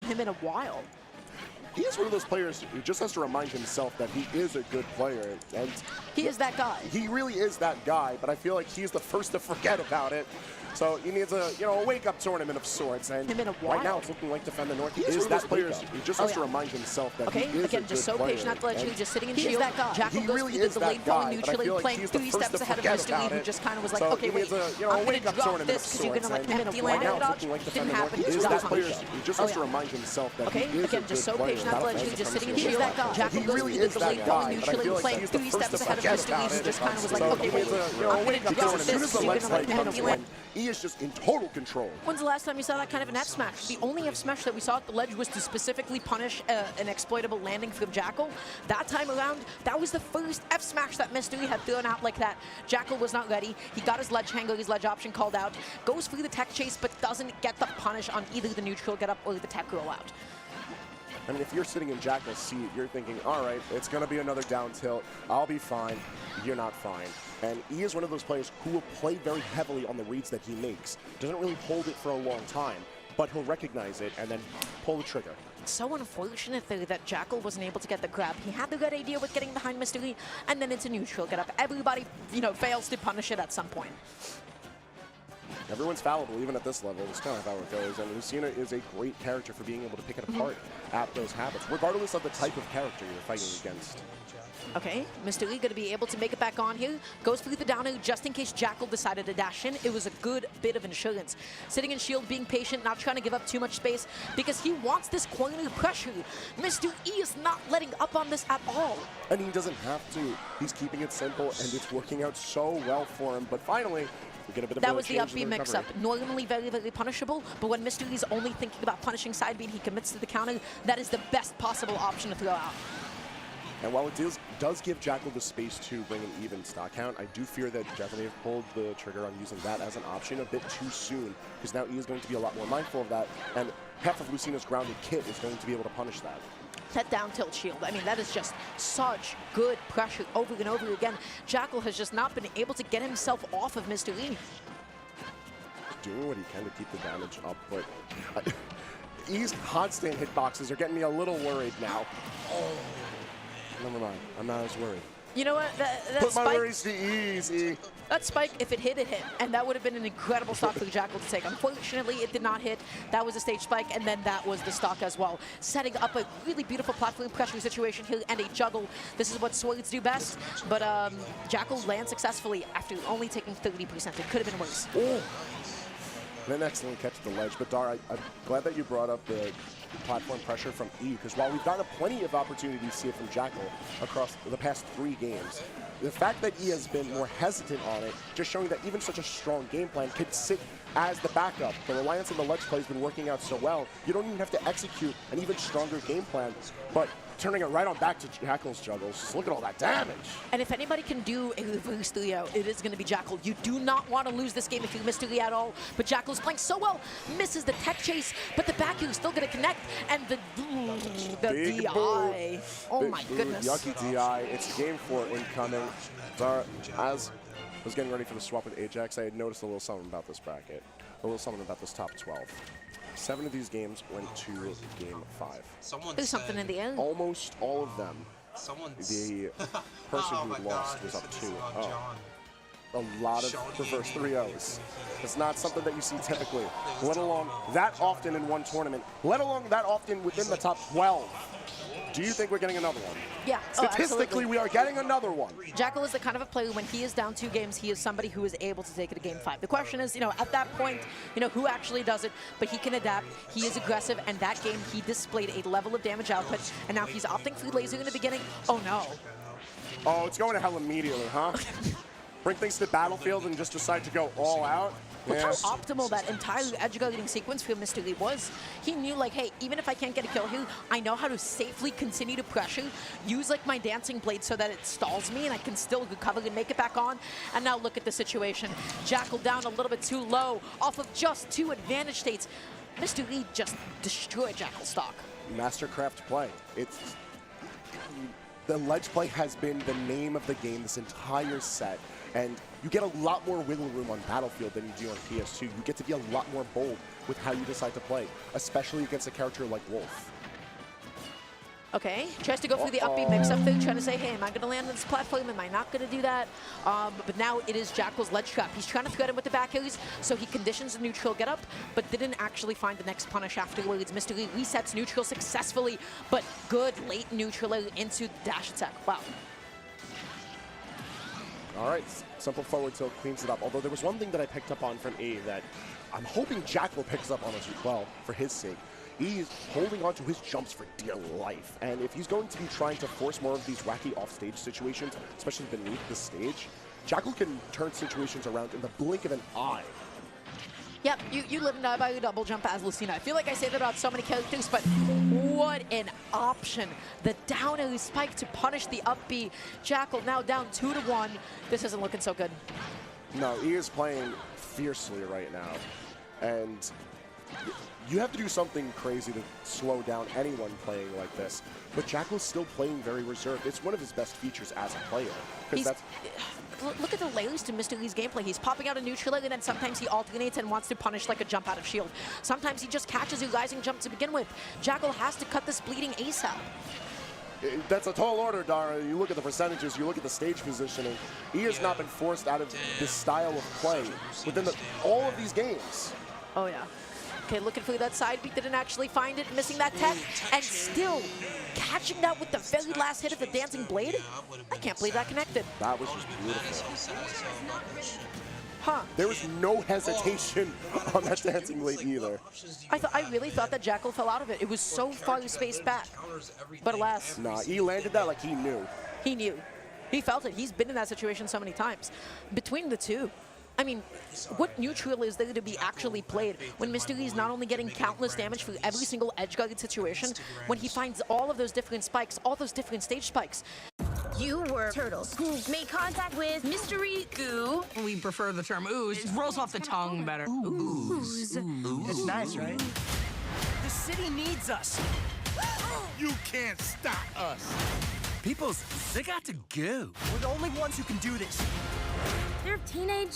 him in a while. He is one of those players who just has to remind himself that he is a good player. And he is that guy. He really is that guy, but I feel like he's the first to forget about it. So he needs a a wake-up tournament of sorts. And right now it's looking like Defend the North. He is that player who just has to remind himself that he is again, a just good so player. patient at the ledge, just sitting in He shield. Jackal goes really through the late falling neutral, playing 3 steps ahead of Mr. Lee, who just kind of was like, okay, wait, I'm going to drop this because you're going to like empty land dodge. Didn't happen. He is that player who just has to remind himself that he is again, a just good so player. patient at the ledge, just sitting in shield. Jackal goes through the late falling neutral, playing 3 steps ahead of Mr. Lee, who just kind of was like, okay, wait, I'm going to drop this because you're going to like empty land. He is just in total control. When's the last time you saw that kind of an F smash? The only F smash that we saw at the ledge was to specifically punish an exploitable landing from Jackal. That time around, that was the first F smash that Mr. Lee had thrown out like that. Jackal was not ready. He got his ledge handle, his ledge option called out, goes through the tech chase, but doesn't get the punish on either the neutral get up or the tech rollout. I mean, if you're sitting in Jackal's seat, you're thinking, all right, it's going to be another down tilt. I'll be fine. You're not fine. And he is one of those players who will play very heavily on the reads that he makes. Doesn't really hold it for a long time, but he'll recognize it and then pull the trigger. It's so unfortunate, though, that Jackal wasn't able to get the grab. He had the good idea with getting behind Mr. Lee, and then it's a neutral get up. Everybody, fails to punish it at some point. Everyone's fallible, even at this level. It's kind of how it goes. And Lucina is a great character for being able to pick it apart at those habits, regardless of the type of character you're fighting against. Okay, Mr. Lee going to be able to make it back on here. Goes through the down air just in case Jackal decided to dash in. It was a good bit of insurance. Sitting in shield, being patient, not trying to give up too much space because he wants this corner pressure. Mr. E is not letting up on this at all. And he doesn't have to. He's keeping it simple, and it's working out so well for him. But finally, we get a bit of that was the up B mix-up. Normally very, very punishable, but when Mr. Lee's only thinking about punishing side B and he commits to the counter, that is the best possible option to throw out. And while it does give Jackal the space to bring an even stock count, I do fear that Jackal may have pulled the trigger on using that as an option a bit too soon, because now he is going to be a lot more mindful of that, and half of Lucina's grounded kit is going to be able to punish that. That down tilt shield, I mean, that is just such good pressure over and over again. Jackal has just not been able to get himself off of Mr. Lee. Doing what he can to keep the damage up, but E's constant hitboxes are getting me a little worried now. Oh. Never mind. I'm not as worried. You know what? That Put spike, my worries to ease, E. That spike, if it hit, it hit. And that would have been an incredible stock for Jackal to take. Unfortunately, it did not hit. That was a stage spike, and then that was the stock as well. Setting up a really beautiful platform pressure situation here and a juggle. This is what Swords do best. But Jackal lands successfully after only taking 30%. It could have been worse. Oh. An excellent catch at the ledge. But Dar, I'm glad that you brought up the platform pressure from E, because while we've gotten plenty of opportunities to see it from Jackal across the past 3 games, the fact that E has been more hesitant on it, just showing that even such a strong game plan could sit as the backup. The reliance on the ledge play has been working out so well, you don't even have to execute an even stronger game plan, but turning it right on back to Jackal's juggles. Just look at all that damage. And if anybody can do a reverse 3-0, it is going to be Jackal. You do not want to lose this game if you miss 3 at all, but Jackal's playing so well, misses the tech chase, but the back heel is still going to connect, and the DI. Boom. Oh my goodness. Yucky DI. It's game 4 incoming. Zara, as I was getting ready for the swap with Ajax, I had noticed a little something about this bracket, a little something about this top 12. 7 of these games went to game 5. There's something in the air. Almost all of them. The person who lost was up 2. A lot of reverse 3-0s. It's not something that you see typically, let alone that often in one tournament, let alone that often within the top 12. Do you think we're getting another one? Yeah. Statistically, we are getting another one. Jackal is the kind of a player, when he is down 2 games, he is somebody who is able to take it to game 5. The question is, at that point, who actually does it, but he can adapt. He is aggressive, and that game, he displayed a level of damage output, and now he's opting for laser in the beginning. Oh, no. Oh, it's going to hell immediately, huh? Bring things to the battlefield and just decide to go all out? Look how optimal that entire edge-guarding sequence for Mr. Lee was. He knew, like, hey, even if I can't get a kill here, I know how to safely continue to pressure, use, like, my dancing blade so that it stalls me and I can still recover and make it back on. And now look at the situation. Jackal down a little bit too low off of just 2 advantage states. Mr. Lee just destroyed Jackal's stock. Mastercraft play. the ledge play has been the name of the game this entire set, and you get a lot more wiggle room on Battlefield than you do on PS2. You get to be a lot more bold with how you decide to play, especially against a character like Wolf. Okay, tries to go through the up B mix-up thing, trying to say, hey, am I going to land on this platform? Am I not going to do that? But now it is Jackal's ledge trap. He's trying to thread him with the back A's, so he conditions the neutral get up, but didn't actually find the next punish afterwards. Mr. Lee resets neutral successfully, but good late neutral into the dash attack. Wow. All right, simple forward tilt cleans it up. Although there was one thing that I picked up on from E that I'm hoping Jackal picks up on as well, for his sake. He's holding on to his jumps for dear life. And if he's going to be trying to force more of these wacky offstage situations, especially beneath the stage, Jackal can turn situations around in the blink of an eye. Yep, you live and die by your double jump as Lucina. I feel like I say that about so many characters, but what an option. The down air spike to punish the up B. Jackal now down 2-1. This isn't looking so good. No, he is playing fiercely right now. And you have to do something crazy to slow down anyone playing like this. But Jackal's still playing very reserved. It's one of his best features as a player. Look at the layers to Mr. Lee's gameplay. He's popping out a neutral and then sometimes he alternates and wants to punish like a jump out of shield. Sometimes he just catches a rising jump to begin with. Jackal has to cut this bleeding ASAP. That's a tall order, Dara. You look at the percentages, you look at the stage positioning. He has not been forced out of this style of play within all of these games. Oh, yeah. Okay, looking for that side beat, didn't actually find it, missing that tech, and still catching that with the very last hit of the Dancing Blade. I can't believe that connected. That was just beautiful. Huh. There was no hesitation on that Dancing Blade either. I really thought that Jackal fell out of it. It was so far spaced back. But alas. Nah, he landed that like he knew. He knew. He felt it. He's been in that situation so many times. Between the two, I mean, what neutral is there to be actually played when Mr. Lee's not only getting countless damage for every single edge-guarded situation, when he finds all of those different spikes, all those different stage spikes? You were turtles who made contact with mystery goo. We prefer the term ooze. It rolls off the tongue better. Ooze. It's nice, right? The city needs us. You can't stop us. Peoples, they got to go. We're the only ones who can do this. They're teenage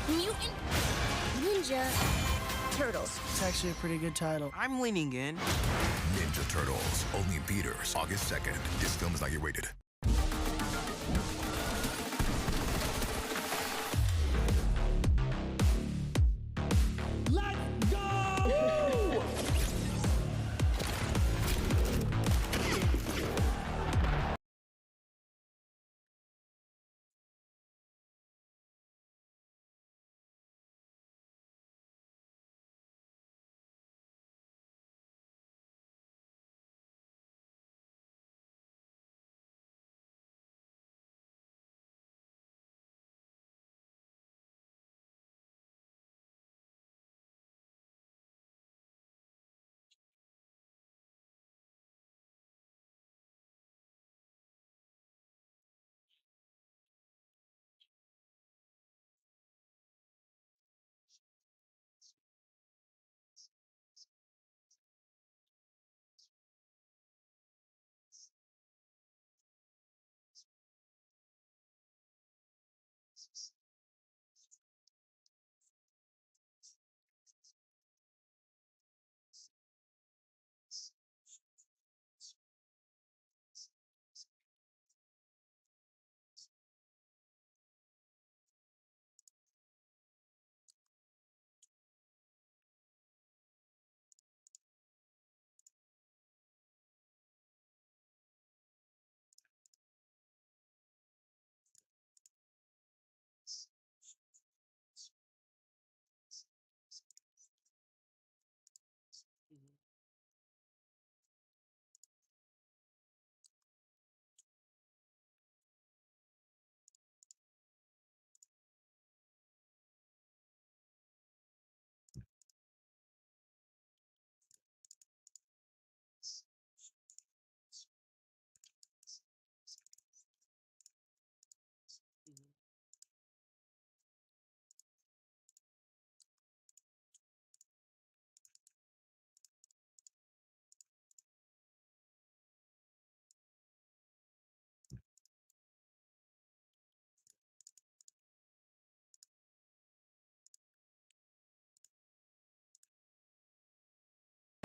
mutant ninja turtles. It's actually a pretty good title. I'm leaning in. Ninja Turtles, only in theaters, August 2nd. This film is not yet rated.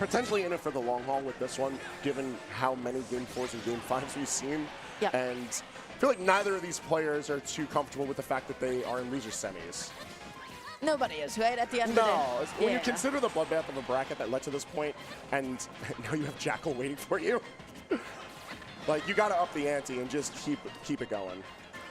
potentially in it for the long haul with this one, given how many Game 4s and Game 5s we've seen. Yep. And I feel like neither of these players are too comfortable with the fact that they are in loser semis. Nobody is, right? At the end No, of the day. when you consider the bloodbath of a bracket that led to this point, and now you have Jackal waiting for you, like, you got to up the ante and just keep it going.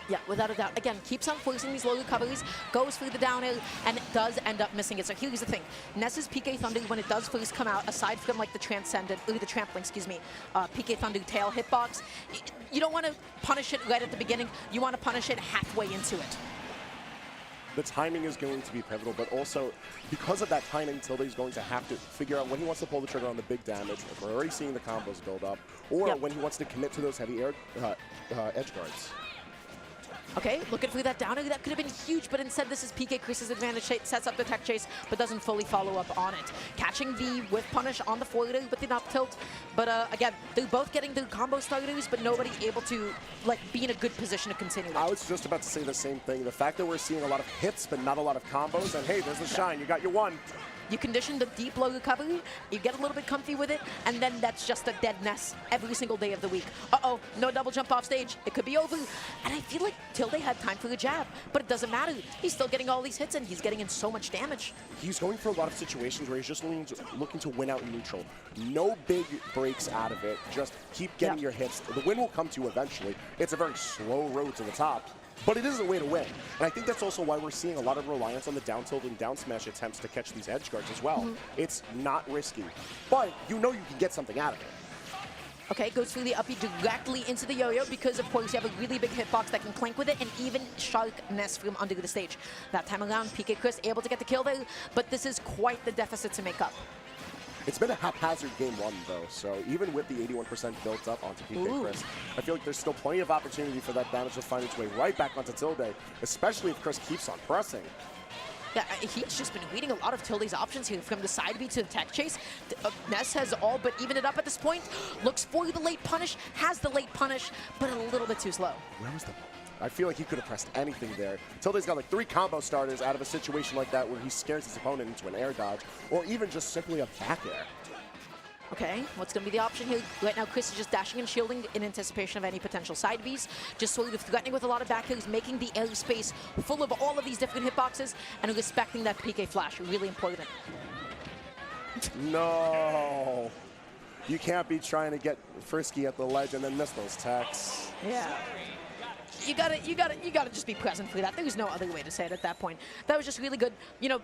Yeah, without a doubt. Again, keeps on forcing these low recoveries, goes through the downhill, and it does end up missing it. So here's the thing. Ness's PK Thunder, when it does first come out, aside from like the trampling, PK Thunder tail hitbox, you don't want to punish it right at the beginning. You want to punish it halfway into it. The timing is going to be pivotal, but also because of that timing, Tilde's going to have to figure out when he wants to pull the trigger on the big damage. We're already seeing the combos build up, or when he wants to commit to those heavy edge guards. Okay, looking for that downer. That could have been huge, but instead this is PK Chris's advantage. Sets up the tech chase, but doesn't fully follow up on it. Catching the whiff punish on the forward with the up tilt. But again, they're both getting the combo starters, but nobody able to like be in a good position to continue that. I was just about to say the same thing. The fact that we're seeing a lot of hits, but not a lot of combos, and hey, there's the shine. You got your one. You condition the deep low recovery, you get a little bit comfy with it, and then that's just a dead Ness every single day of the week. Uh-oh, no double jump off stage. It could be over. And I feel like Tilde had time for the jab, but it doesn't matter. He's still getting all these hits, and he's getting in so much damage. He's going for a lot of situations where he's just looking to win out in neutral. No big breaks out of it. Just keep getting your hits. The win will come to you eventually. It's a very slow road to the top. But it is a way to win. And I think that's also why we're seeing a lot of reliance on the down tilt and down smash attempts to catch these edge guards as well. It's not risky, but you know you can get something out of it. Okay, goes through the uppy directly into the yo-yo because, of course, you have a really big hitbox that can clank with it and even shark Ness from under the stage. That time around, PK Chris able to get the kill there, but this is quite the deficit to make up. It's been a haphazard game one, though, so even with the 81% built up onto PK Chris, I feel like there's still plenty of opportunity for that damage to find its way right back onto Tilde, especially if Chris keeps on pressing. Yeah, he's just been reading a lot of Tilde's options here, from the side B to the tech chase. Ness has all but evened it up at this point, looks for the late punish, has the late punish, but a little bit too slow. Where was the... I feel like he could have pressed anything there. Tilde's got like 3 combo starters out of a situation like that where he scares his opponent into an air dodge, or even just simply a back air. Okay, what's going to be the option here? Right now, Chris is just dashing and shielding in anticipation of any potential side Bs. Just sort of threatening with a lot of back airs, making the airspace full of all of these different hitboxes, and respecting that PK flash. Really important. No. You can't be trying to get frisky at the ledge and then miss those techs. Yeah. You gotta just be present for that. There's no other way to say it at that point. That was just really good. You know,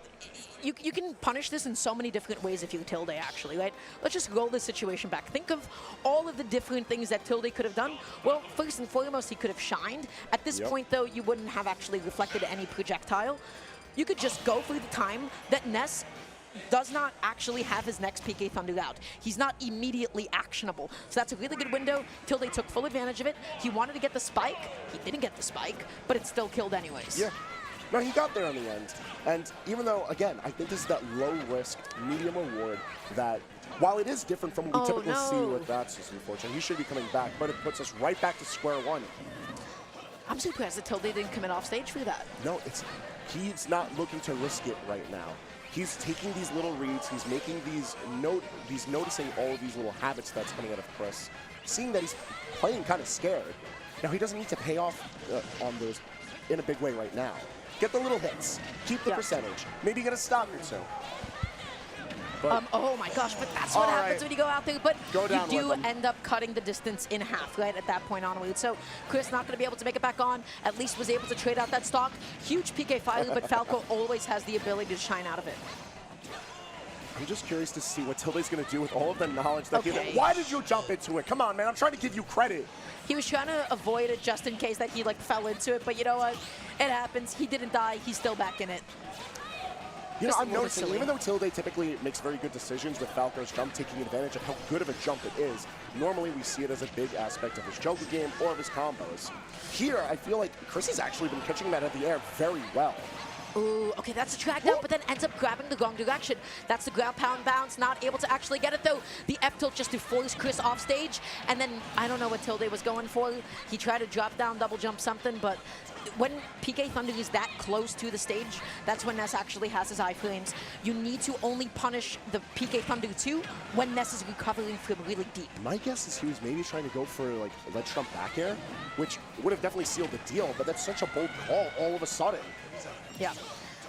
you can punish this in so many different ways if you Tilde, actually, right? Let's just roll this situation back. Think of all of the different things that Tilde could have done. Well, first and foremost, he could have shined. At this point, though, you wouldn't have actually reflected any projectile. You could just go for the time that Ness does not actually have his next PK Thunder out. He's not immediately actionable. So that's a really good window. Tilde took full advantage of it. He wanted to get the spike. He didn't get the spike, but it still killed anyways. Yeah. No, he got there on the end. And even though, again, I think this is that low-risk, medium reward that, while it is different from what we typically see with that's just unfortunate. He should be coming back, but it puts us right back to square one. I'm surprised that Tilde didn't come in off stage for that. No, he's not looking to risk it right now. He's taking these little reads, he's making he's noticing all of these little habits that's coming out of Chris, seeing that he's playing kind of scared. Now, he doesn't need to pay off on those in a big way right now. Get the little hits, keep the percentage, maybe get a stock or two. Oh my gosh, but that's what happens when you go out there. But you do end up cutting the distance in half, right, at that point onward. So Chris not going to be able to make it back on, at least was able to trade out that stock. Huge PK fire, but Falco always has the ability to shine out of it. I'm just curious to see what Tilde's going to do with all of the knowledge that he had. Why did you jump into it? Come on, man, I'm trying to give you credit. He was trying to avoid it just in case that he like fell into it, but you know what? It happens. He didn't die. He's still back in it. You know, I'm noticing, even though Tilde typically makes very good decisions with Falco's jump, taking advantage of how good of a jump it is, normally we see it as a big aspect of his Joker game or of his combos. Here, I feel like Chris has actually been catching that in the air very well. Ooh, okay, that's a track down, but then ends up grabbing the wrong direction. That's the ground pound bounce, not able to actually get it though. The F tilt just to force Chris off stage, and then I don't know what Tilde was going for. He tried to drop down, double jump something, but when PK Thunder is that close to the stage, that's when Ness actually has his iframes. You need to only punish the PK Thunder 2 when Ness is recovering from really deep. My guess is he was maybe trying to go for like a ledge jump back air, which would have definitely sealed the deal, but that's such a bold call all of a sudden. Yeah.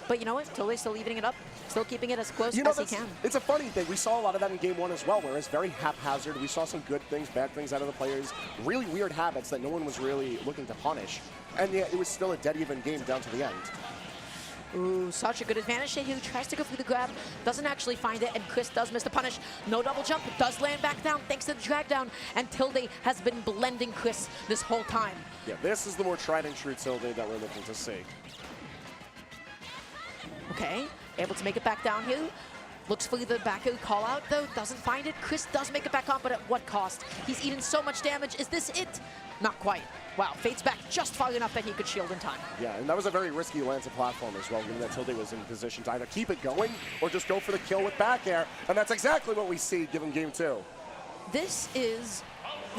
But you know what? Tilde's still evening it up, still keeping it as close as he can. It's a funny thing. We saw a lot of that in game 1 as well, where it's very haphazard. We saw some good things, bad things out of the players, really weird habits that no one was really looking to punish. And yet it was still a dead even game down to the end. Ooh, such a good advantage. Shehu tries to go through the grab, doesn't actually find it, and Chris does miss the punish. No double jump, does land back down thanks to the drag down, and Tilde has been blending Chris this whole time. Yeah, this is the more tried and true Tilde that we're looking to see. Okay, able to make it back down here. Looks for the back air call out though, doesn't find it. Chris does make it back on, but at what cost? He's eaten so much damage. Is this it? Not quite. Wow, fades back just far enough that he could shield in time. Yeah, and that was a very risky Lancet platform as well, given that Tilde was in position to either keep it going or just go for the kill with back air, and that's exactly what we see given game 2. This is,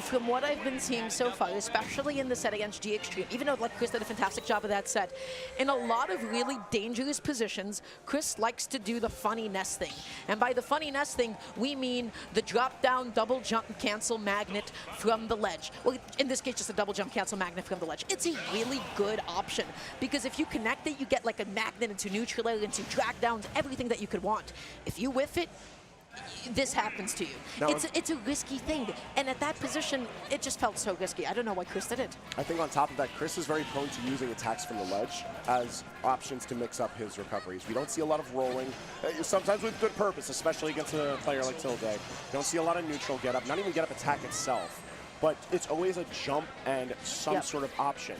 from what I've been seeing so far, especially in the set against G Extreme, even though like Chris did a fantastic job of that set, in a lot of really dangerous positions, Chris likes to do the funny Ness thing. And by the funny Ness thing, we mean the drop down double jump cancel magnet from the ledge. Well, in this case, just a double jump cancel magnet from the ledge. It's a really good option because if you connect it, you get like a magnet into neutral air, into drag downs, everything that you could want. If you whiff it, this happens to you. Now, it's a risky thing, and at that position, it just felt so risky. I don't know why Chris did it. I think on top of that, Chris is very prone to using attacks from the ledge as options to mix up his recoveries. We don't see a lot of rolling, sometimes with good purpose, especially against a player like Tilde. You don't see a lot of neutral get up, not even get up attack itself, but it's always a jump and some sort of option.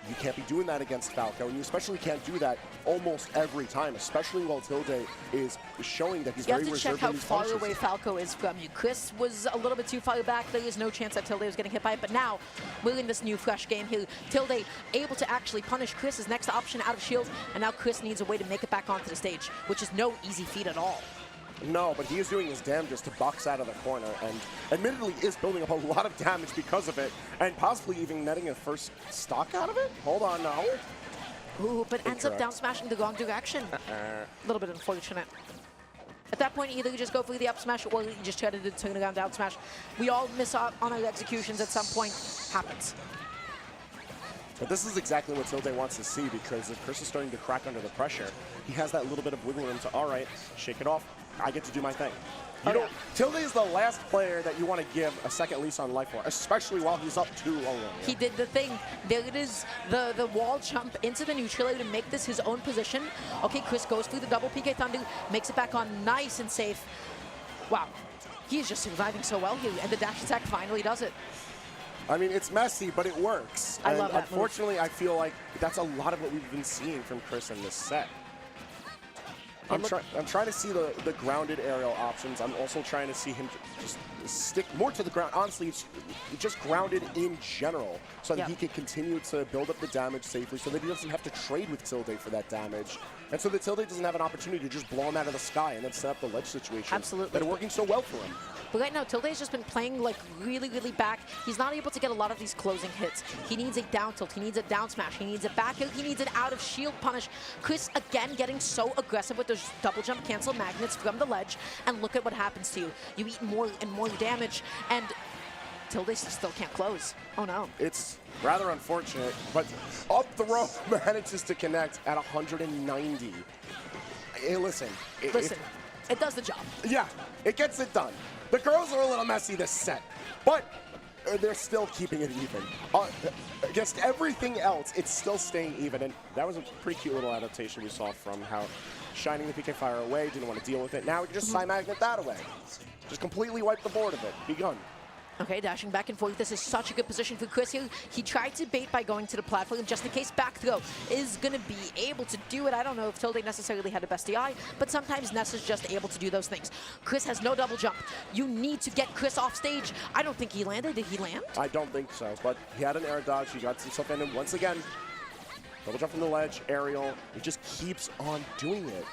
You can't be doing that against Falco, and you especially can't do that almost every time, especially while Tilde is showing that he's very reserved. You have to check how far punishes. away Falco is from you. Chris was a little bit too far back. There is no chance that Tilde was getting hit by it, but now we're in this new fresh game here. Tilde able to actually punish Chris, his next option out of shield, and now Chris needs a way to make it back onto the stage, which is no easy feat at all. No, but he is doing his damnedest to box out of the corner, and admittedly is building up a lot of damage because of it, and possibly even netting a first stock out of it? Hold on now. Ooh, but ends up down smashing the wrong direction. A little bit unfortunate. At that point, either you just go for the up smash or you just try to do the turnaround down smash. We all miss out on our executions at some point. Happens. But this is exactly what Tilde wants to see, because if Chris is starting to crack under the pressure, he has that little bit of wiggle room to, all right, shake it off. I get to do my thing. Tilde is the last player that you want to give a second lease on life for, especially while he's up 2-0. He did the thing. There it is, the wall jump into the neutral air to make this his own position. Okay, Chris goes through the double PK Thunder, makes it back on nice and safe. Wow, he is just surviving so well here, and the dash attack finally does it. I mean, it's messy, but it works. I love that unfortunately, I feel like that's a lot of what we've been seeing from Chris in this set. I'm trying to see the grounded aerial options. I'm also trying to see him just stick more to the ground. Honestly, it's just grounded in general so that he can continue to build up the damage safely so that he doesn't have to trade with Tilde for that damage. And so that Tilde doesn't have an opportunity to just blow him out of the sky and then set up the ledge situation. Absolutely. That are working so well for him. But right now, Tilde's just been playing like really, really back. He's not able to get a lot of these closing hits. He needs a down tilt, he needs a down smash, he needs a back air, he needs an out of shield punish. Chris, again, getting so aggressive with those double jump cancel magnets from the ledge, and look at what happens to you. You eat more and more damage, and Tilde still can't close. Oh no. It's rather unfortunate, but up the rope manages to connect at 190. Hey, listen. It does the job. Yeah, it gets it done. The girls are a little messy this set, but they're still keeping it even. Against everything else, it's still staying even, and that was a pretty cute little adaptation we saw from how shining the PK Fire away, didn't want to deal with it. Now we can just side magnet that away. Just completely wipe the board of it. Begun. Okay, dashing back and forth. This is such a good position for Chris here. He tried to bait by going to the platform just in case back throw is going to be able to do it. I don't know if Tilde necessarily had the best DI, but sometimes Ness is just able to do those things. Chris has no double jump. You need to get Chris off stage. I don't think he landed. Did he land? I don't think so, but he had an air dodge. He got himself in, and once again, double jump from the ledge, aerial. He just keeps on doing it.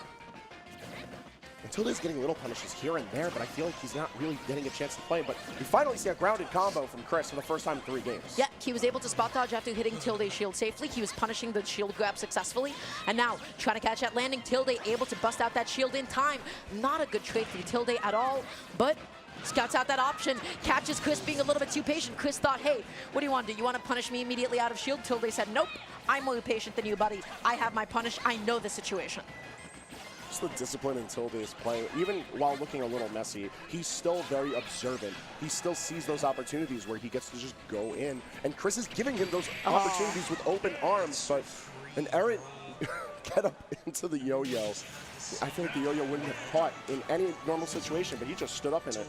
Tilde's getting little punishes here and there, but I feel like he's not really getting a chance to play. But we finally see a grounded combo from Chris for the first time in 3 games. Yeah, he was able to spot dodge after hitting Tilde's shield safely. He was punishing the shield grab successfully. And now, trying to catch that landing, Tilde able to bust out that shield in time. Not a good trade for Tilde at all, but scouts out that option, catches Chris being a little bit too patient. Chris thought, hey, what do you want to do? You want to punish me immediately out of shield? Tilde said, nope, I'm more patient than you, buddy. I have my punish. I know the situation. Just the discipline in Tilde is playing. Even while looking a little messy, he's still very observant. He still sees those opportunities where he gets to just go in. And Chris is giving him those opportunities with open arms, but an errant get up into the yo-yo. I feel like the yo-yo wouldn't have caught in any normal situation, but he just stood up in it.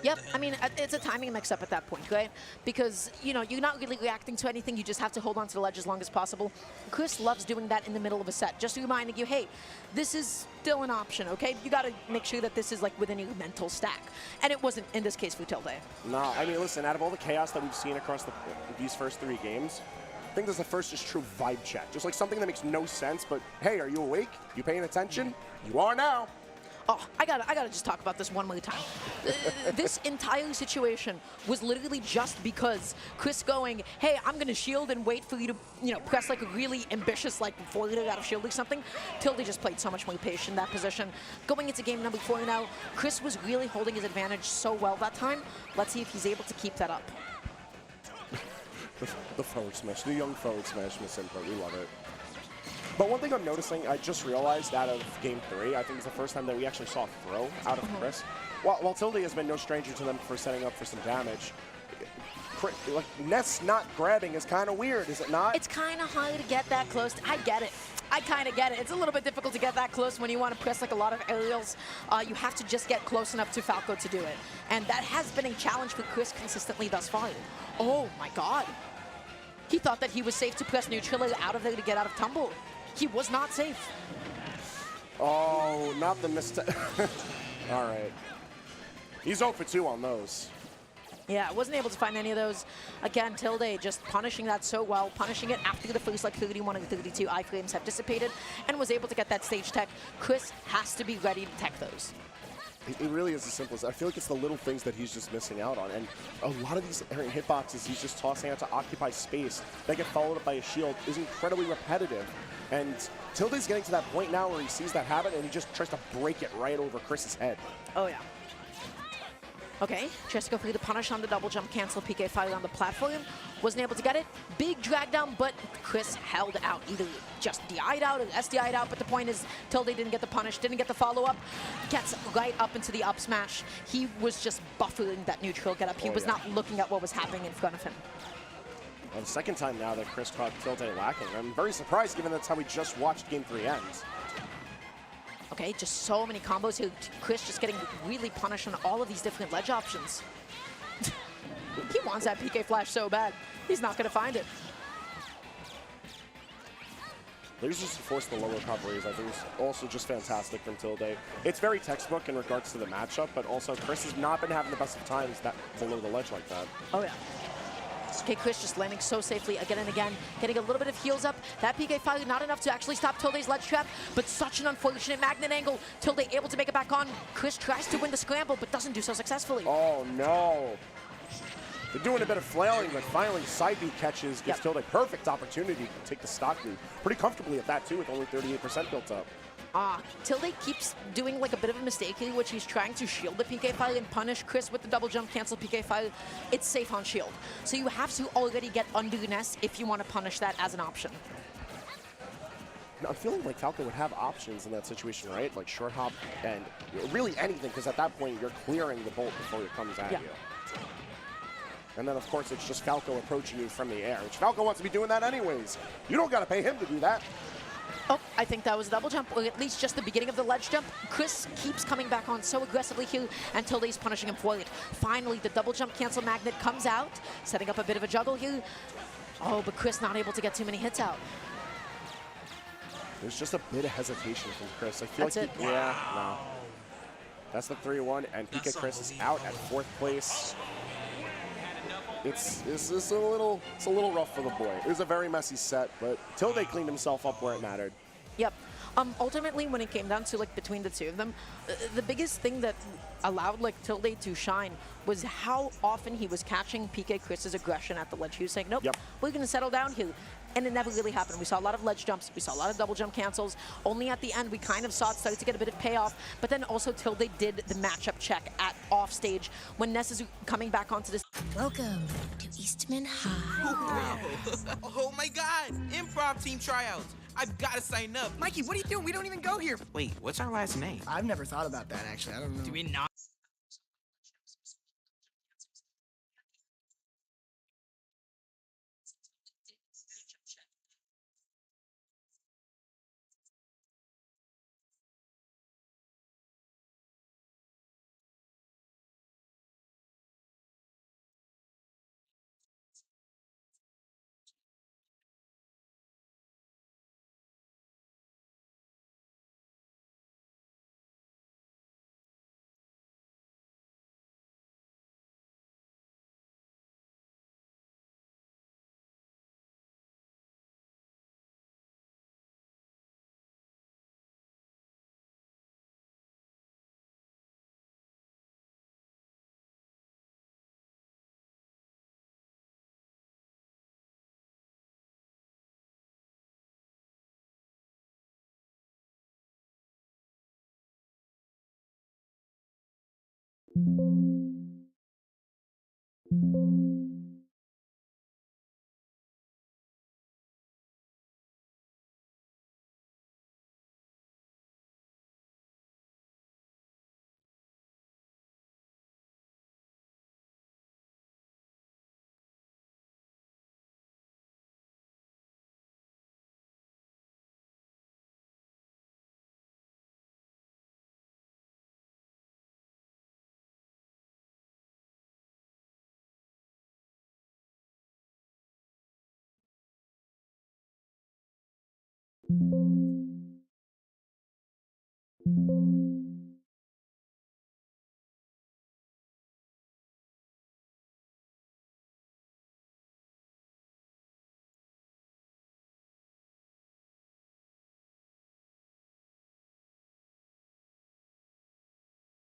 Yep, I mean, it's a timing mix-up at that point, right? Because, you know, you're not really reacting to anything. You just have to hold on to the ledge as long as possible. Chris loves doing that in the middle of a set, just reminding you, hey, this is still an option, okay? You got to make sure that this is, like, within your mental stack. And it wasn't in this case for Tilde. Nah, I mean, listen, out of all the chaos that we've seen across these first 3 games, I think this is the first just true vibe check. Just like something that makes no sense, but hey, are you awake? You paying attention? You are now. Oh, I gotta just talk about this one more time. This entire situation was literally just because Chris going, hey, I'm gonna shield and wait for you to, you know, press like a really ambitious, like, forward out of shield or something. Tilde just played so much more patient in that position. Going into game number 4 now, Chris was really holding his advantage so well that time. Let's see if he's able to keep that up. The forward smash, the young forward smash miss input, we love it. But one thing I'm noticing, I just realized out of game 3, I think it's the first time that we actually saw a throw out of Chris. While Tilde has been no stranger to them for setting up for some damage, like, Ness not grabbing is kind of weird, is it not? It's kind of hard to get that close. I get it. I kind of get it. It's a little bit difficult to get that close when you want to press like a lot of aerials. You have to just get close enough to Falco to do it. And that has been a challenge for Chris consistently thus far. Oh my God. He thought that he was safe to press neutral out of there to get out of tumble. He was not safe. Oh, not the mistake. All right. He's 0 for 2 on those. Yeah, wasn't able to find any of those. Again, Tilde just punishing that so well, punishing it after the first like 31 and 32 iframes have dissipated, and was able to get that stage tech. Chris has to be ready to tech those. It really is as simple as, I feel like it's the little things that he's just missing out on. And a lot of these hitboxes he's just tossing out to occupy space that get followed up by a shield is incredibly repetitive. And Tilde's getting to that point now where he sees that habit and he just tries to break it right over Chris's head. Oh, yeah. Okay, tries to go for the punish on the double jump cancel PK fire on the platform. Wasn't able to get it. Big drag down, but Chris held out. Either just DI'd out or SDI'd out, but the point is Tilde didn't get the punish, didn't get the follow-up. Gets right up into the up smash. He was just buffering that neutral get up. He was not looking at what was happening in front of him. Well, the second time now that Chris caught Tilde lacking. I'm very surprised given that's how we just watched game 3 end. Okay, just so many combos here. Chris just getting really punished on all of these different ledge options. He wants that PK flash so bad. He's not going to find it. Lasers to force the low recoveries, I think, is also just fantastic from Tilde. It's very textbook in regards to the matchup, but also Chris has not been having the best of times that below the ledge like that. Oh, yeah. Okay, Chris just landing so safely again and again, getting a little bit of heals up. That PK fire not enough to actually stop Tilde's ledge trap, but such an unfortunate magnet angle. Tilde able to make it back on. Chris tries to win the scramble, but doesn't do so successfully. Oh, no. They're doing a bit of flailing, but finally side B catches gives Tilde a perfect opportunity to take the stock lead. Pretty comfortably at that, too, with only 38% built up. Tilde keeps doing like a bit of a mistake here, which he's trying to shield the PK fire and punish Chris with the double jump cancel PK fire. It's safe on shield. So you have to already get under Ness if you want to punish that as an option. I'm feeling like Falco would have options in that situation, right? Like short hop and really anything, because at that point you're clearing the bolt before it comes at you. And then, of course, it's just Falco approaching you from the air, which Falco wants to be doing that anyways. You don't got to pay him to do that. Oh, I think that was a double jump, or at least just the beginning of the ledge jump. Chris keeps coming back on so aggressively here until he's punishing him for it. Finally, the double jump cancel magnet comes out, setting up a bit of a juggle here. Oh, but Chris not able to get too many hits out. There's just a bit of hesitation from Chris. I feel That's like it. Yeah, no. That's the 3-1, and PK Chris is out at 4th place. It's a little rough for the boy. It was a very messy set, but Tilde cleaned himself up where it mattered. Yep. Ultimately, when it came down to like between the two of them, the biggest thing that allowed like Tilde to shine was how often he was catching PK Chris's aggression at the ledge. He was saying, nope, we're going to settle down here. And it never really happened. We saw a lot of ledge jumps. We saw a lot of double jump cancels. Only at the end, we kind of saw it started to get a bit of payoff. But then also Tilde did the matchup check at off stage when Ness is coming back onto this. Welcome to Eastman High. Oh my god! Improv team tryouts! I've gotta sign up! Mikey, what are you doing? We don't even go here. Wait, what's our last name? I've never thought about that, actually. I don't know. Do we not?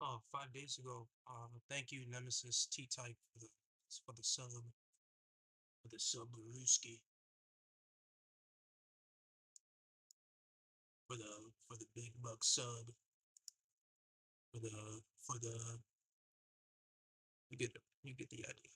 Oh, 5 days ago. Thank you, Nemesis T-Type for the sub Baruski for the big buck sub for the you get the idea.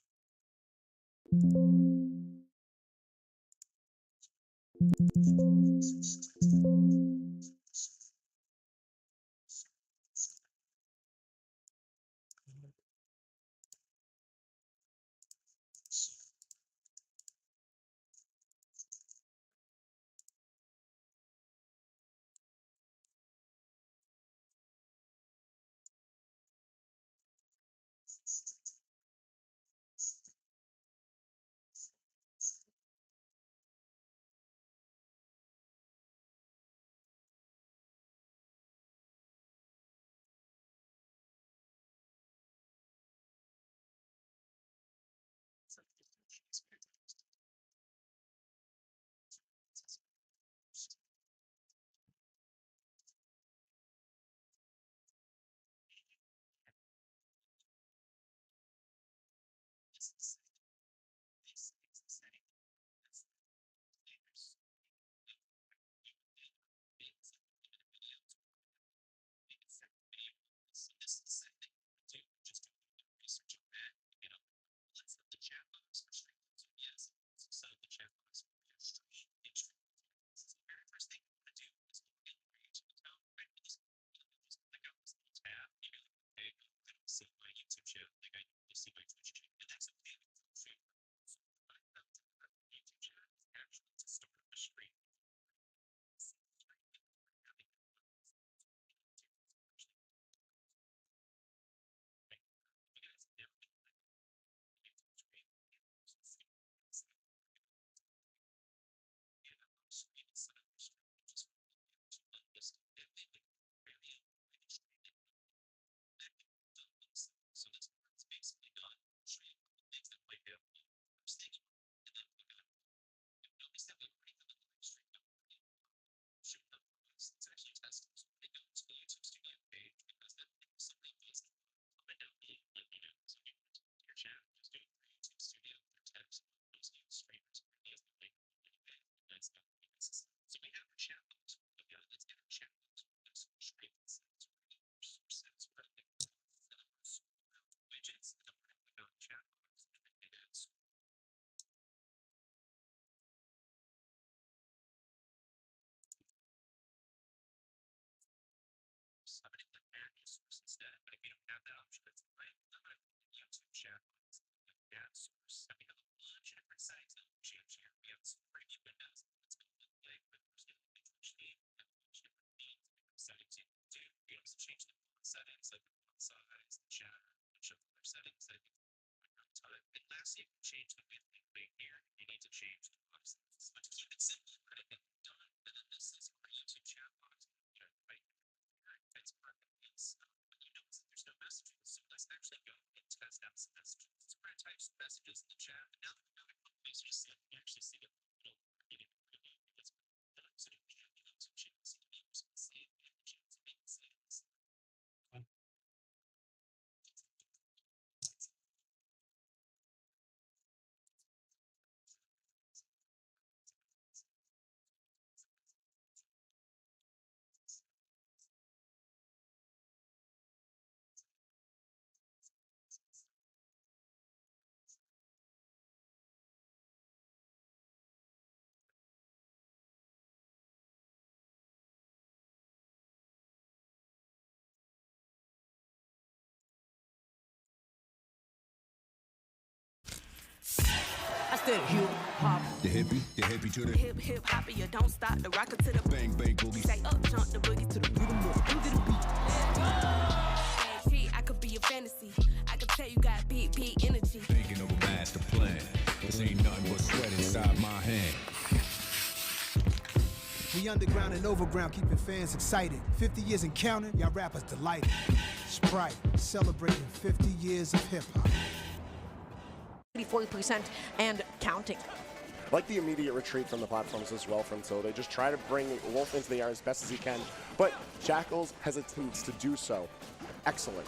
I said hip hop. The hippie to the Hip hip hopper, you don't stop the rocker to the bang bang boogie. say up, jump the boogie to the rhythm of into the beat. I could be a fantasy. I could tell you got big energy. Thinking of a master plan. This ain't nothing but sweat inside my hand. We underground and overground, keeping fans excited. 50 years and counting, y'all rappers delighted. Sprite, celebrating 50 years of hip hop. 40% and counting. I like the immediate retreat from the platforms as well from Tilde. Just try to bring Wolf into the air as best as he can, but Jackal's hesitance to do so. Excellent.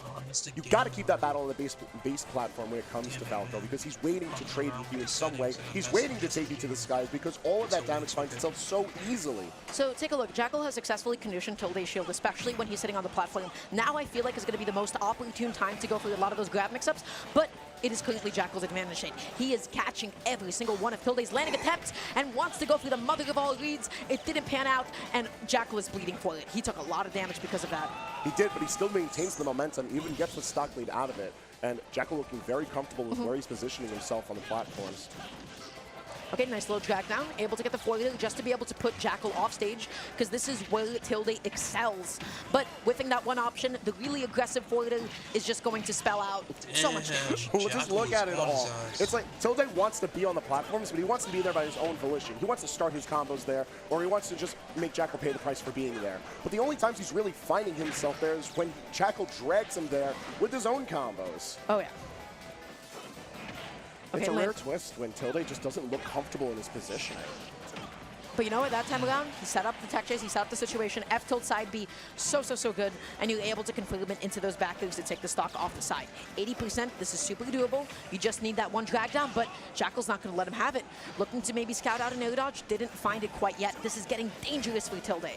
You've got to keep that battle on the base platform when it comes to Falco, because he's waiting to trade with you in some way. He's waiting to take you to the skies because all of that damage finds itself so easily. So take a look. Jackal has successfully conditioned Tilde's shield, especially when he's sitting on the platform. Now I feel like it's going to be the most opportune time to go for a lot of those grab mix-ups, but it is clearly Jackal's advantage. He is catching every single one of Tilde's landing attempts and wants to go for the mother of all reads. It didn't pan out, and Jackal is bleeding for it. He took a lot of damage because of that. He did, but he still maintains the momentum, even gets the stock lead out of it. And Jackal looking very comfortable with where he's positioning himself on the platforms. Okay, nice little drag down. Able to get the forward just to be able to put Jackal off stage, because this is where Tilde excels. But whiffing that one option, the really aggressive forward is just going to spell out so much damage. Well, just look at it all. It's like Tilde wants to be on the platforms, but he wants to be there by his own volition. He wants to start his combos there, or he wants to just make Jackal pay the price for being there. But the only times he's really finding himself there is when Jackal drags him there with his own combos. Oh, yeah. It's a rare twist when Tilde just doesn't look comfortable in his position. But you know what, that time around, he set up the tech chase, he set up the situation, F tilt side B, so good, and you're able to confirm it into those back moves to take the stock off the side. 80%, this is super doable. You just need that one drag down, but Jackal's not going to let him have it. Looking to maybe scout out an air dodge, didn't find it quite yet. This is getting dangerous for Tilde.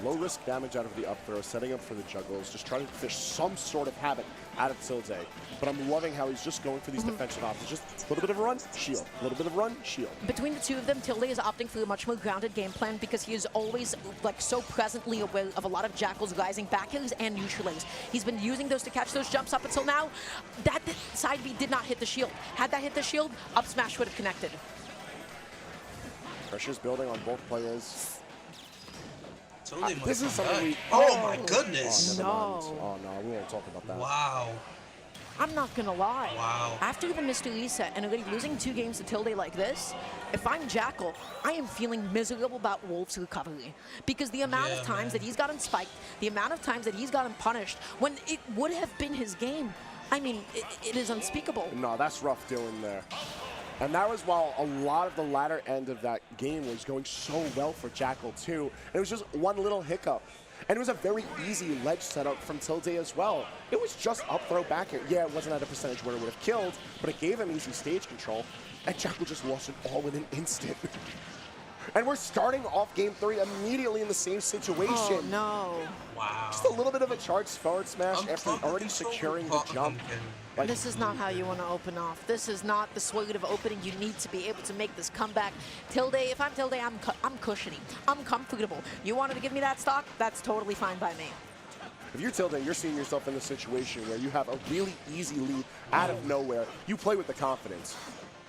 Low risk damage out of the up throw, setting up for the juggles, just trying to fish some sort of habit out of Tilde. But I'm loving how he's just going for these defensive options. Just a little bit of a run, shield. A little bit of a run, shield. Between the two of them, Tilde is opting for a much more grounded game plan because he is always like so presently aware of a lot of Jackal's rising back airs and neutral airs. He's been using those to catch those jumps up until now. That side B did not hit the shield. Had that hit the shield, up smash would have connected. Pressure's building on both players. This is something we... Oh my goodness! Oh no, we won't talk about that. Wow. I'm not gonna lie. Wow. After the Mr. Reset and already losing 2 games to Tilde like this, if I'm Jackal, I am feeling miserable about Wolf's recovery. Because the amount of times that he's gotten spiked, the amount of times that he's gotten punished, when it would have been his game, I mean, it is unspeakable. No, that's rough doing there. And that was while a lot of the latter end of that game was going so well for Jackal too. And it was just one little hiccup. And it was a very easy ledge setup from Tilde as well. It was just up throw back air. Yeah, it wasn't at a percentage where it would have killed, but it gave him easy stage control. And Jackal just lost it all in an instant. And we're starting off game 3 immediately in the same situation. Oh, no. Wow. Just a little bit of a charged forward smash after already securing the jump. Like, This is not how you want to open off. This is not the sort of opening you need to be able to make this comeback. Tilde, if I'm Tilde, I'm cushiony. I'm comfortable. You wanted to give me that stock? That's totally fine by me. if you're Tilde, you're seeing yourself in a situation where you have a really easy lead out of nowhere. You play with the confidence.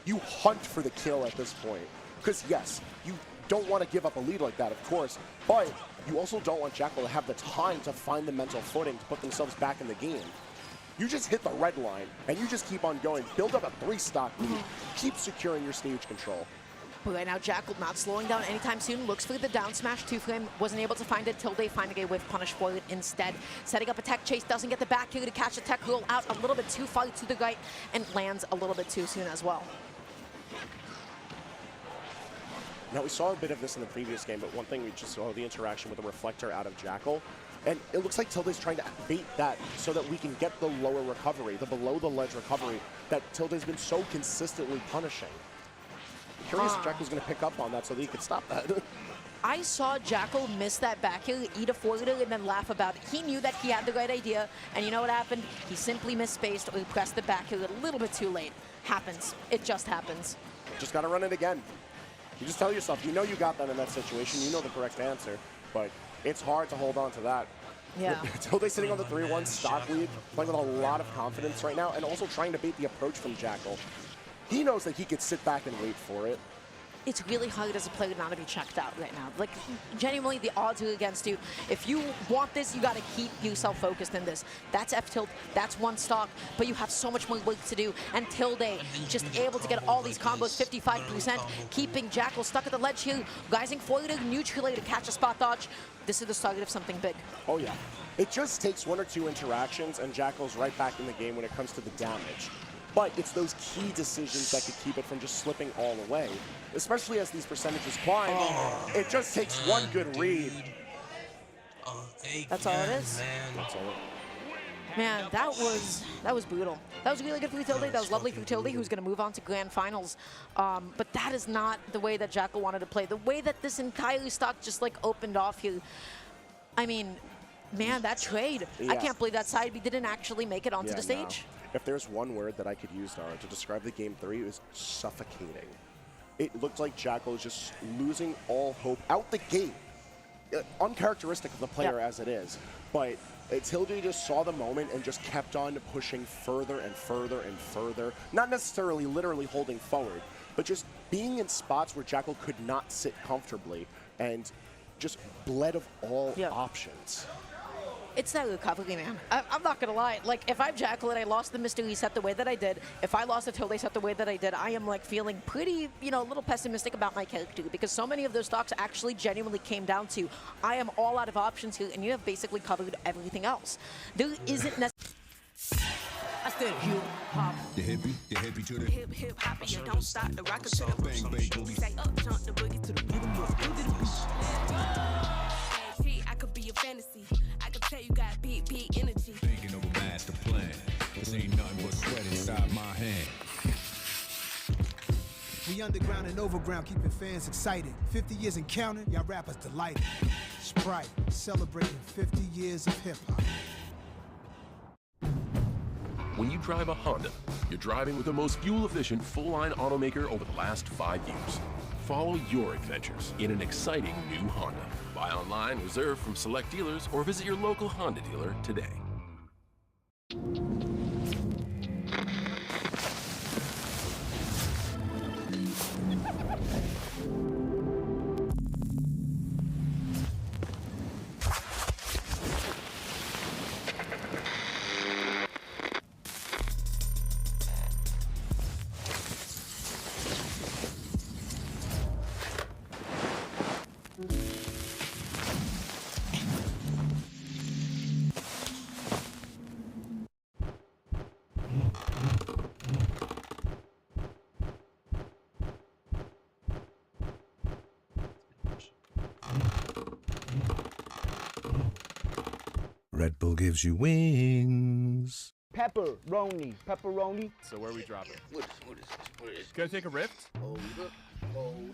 You hunt for the kill at this point. Because yes, you don't want to give up a lead like that, of course, but you also don't want Jackal to have the time to find the mental footing to put themselves back in the game. You just hit the red line, and you just keep on going. Build up a 3-stock lead. Keep securing your stage control. But right now, Jackal not slowing down anytime soon. Looks for the down smash. 2-frame wasn't able to find it. Tilde finding a whiff punish for it instead. Setting up a tech chase. Doesn't get the back here to catch the tech roll out a little bit too far to the right and lands a little bit too soon as well. Now, we saw a bit of this in the previous game, but one thing we just saw the interaction with the reflector out of Jackal. And it looks like Tilde's trying to bait that so that we can get the lower recovery, the below the ledge recovery that Tilde's been so consistently punishing. Curious if Jackal's going to pick up on that so that he could stop that. I saw Jackal miss that back heel, eat a forwarder, and then laugh about it. He knew that he had the right idea, and you know what happened? He simply misspaced or he pressed the back heel a little bit too late. Happens. It just happens. Just got to run it again. You just tell yourself, you know you got that in that situation, you know the correct answer, but it's hard to hold on to that. Yeah. Tilde sitting on the 3-1 stock lead, playing with a lot of confidence right now, and also trying to bait the approach from Jackal. He knows that he could sit back and wait for it. It's really hard as a player not to be checked out right now. Like, genuinely, the odds are against you. If you want this, you got to keep yourself focused in this. That's F-tilt, that's 1 stock, but you have so much more work to do. And Tilde just able to get all these combos, 55%, keeping Jackal stuck at the ledge here, rising forward to neutral to catch a spot dodge. This is the start of something big. Oh yeah. It just takes 1 or 2 interactions, and Jackal's right back in the game when it comes to the damage. But it's those key decisions that could keep it from just slipping all away. Especially as these percentages climb, it just takes one good read. That's all it is. Man. That's all it. Man, that was brutal. That was really good for Tilde. That was lovely for Tilde, who's going to move on to grand finals. But that is not the way that Jackal wanted to play. The way that this entire stock just like opened off here. I mean, man, that trade. Yeah. I can't believe that side B didn't actually make it onto the stage. No. If there's one word that I could use, Dara, to describe the game 3, it was suffocating. It looked like Jackal is just losing all hope out the gate. Uncharacteristic of the player as it is. But Tilde just saw the moment and just kept on pushing further and further and further. Not necessarily literally holding forward, but just being in spots where Jackal could not sit comfortably and just bled of all options. It's that recovery, man. I'm not gonna lie. Like, if I'm Jackal and I lost the mystery set the way that I did, if I lost the Tilde set the way that I did, I am like feeling pretty, you know, a little pessimistic about my character because so many of those stocks actually genuinely came down to I am all out of options here, and you have basically covered everything else. There isn't necessarily. I said hip hop. The hippie to the Hip hop, and you don't stop the rocker to the bang bang booty. say up, jump the boogie to the rhythm. I could be a fantasy. I could tell you got big energy. Thinking of a master plan. This ain't nothing but sweat inside my hand. We underground and overground, keeping fans excited. 50 years and counting, y'all rappers delighted. Sprite, celebrating 50 years of hip-hop. When you drive a Honda, you're driving with the most fuel-efficient full-line automaker over the last 5 years. Follow your adventures in an exciting new Honda. Buy online, reserve from select dealers, or visit your local Honda dealer today. Red Bull gives you wings. Pepperoni. So where are we dropping? What is this? Gonna take a rift? Hold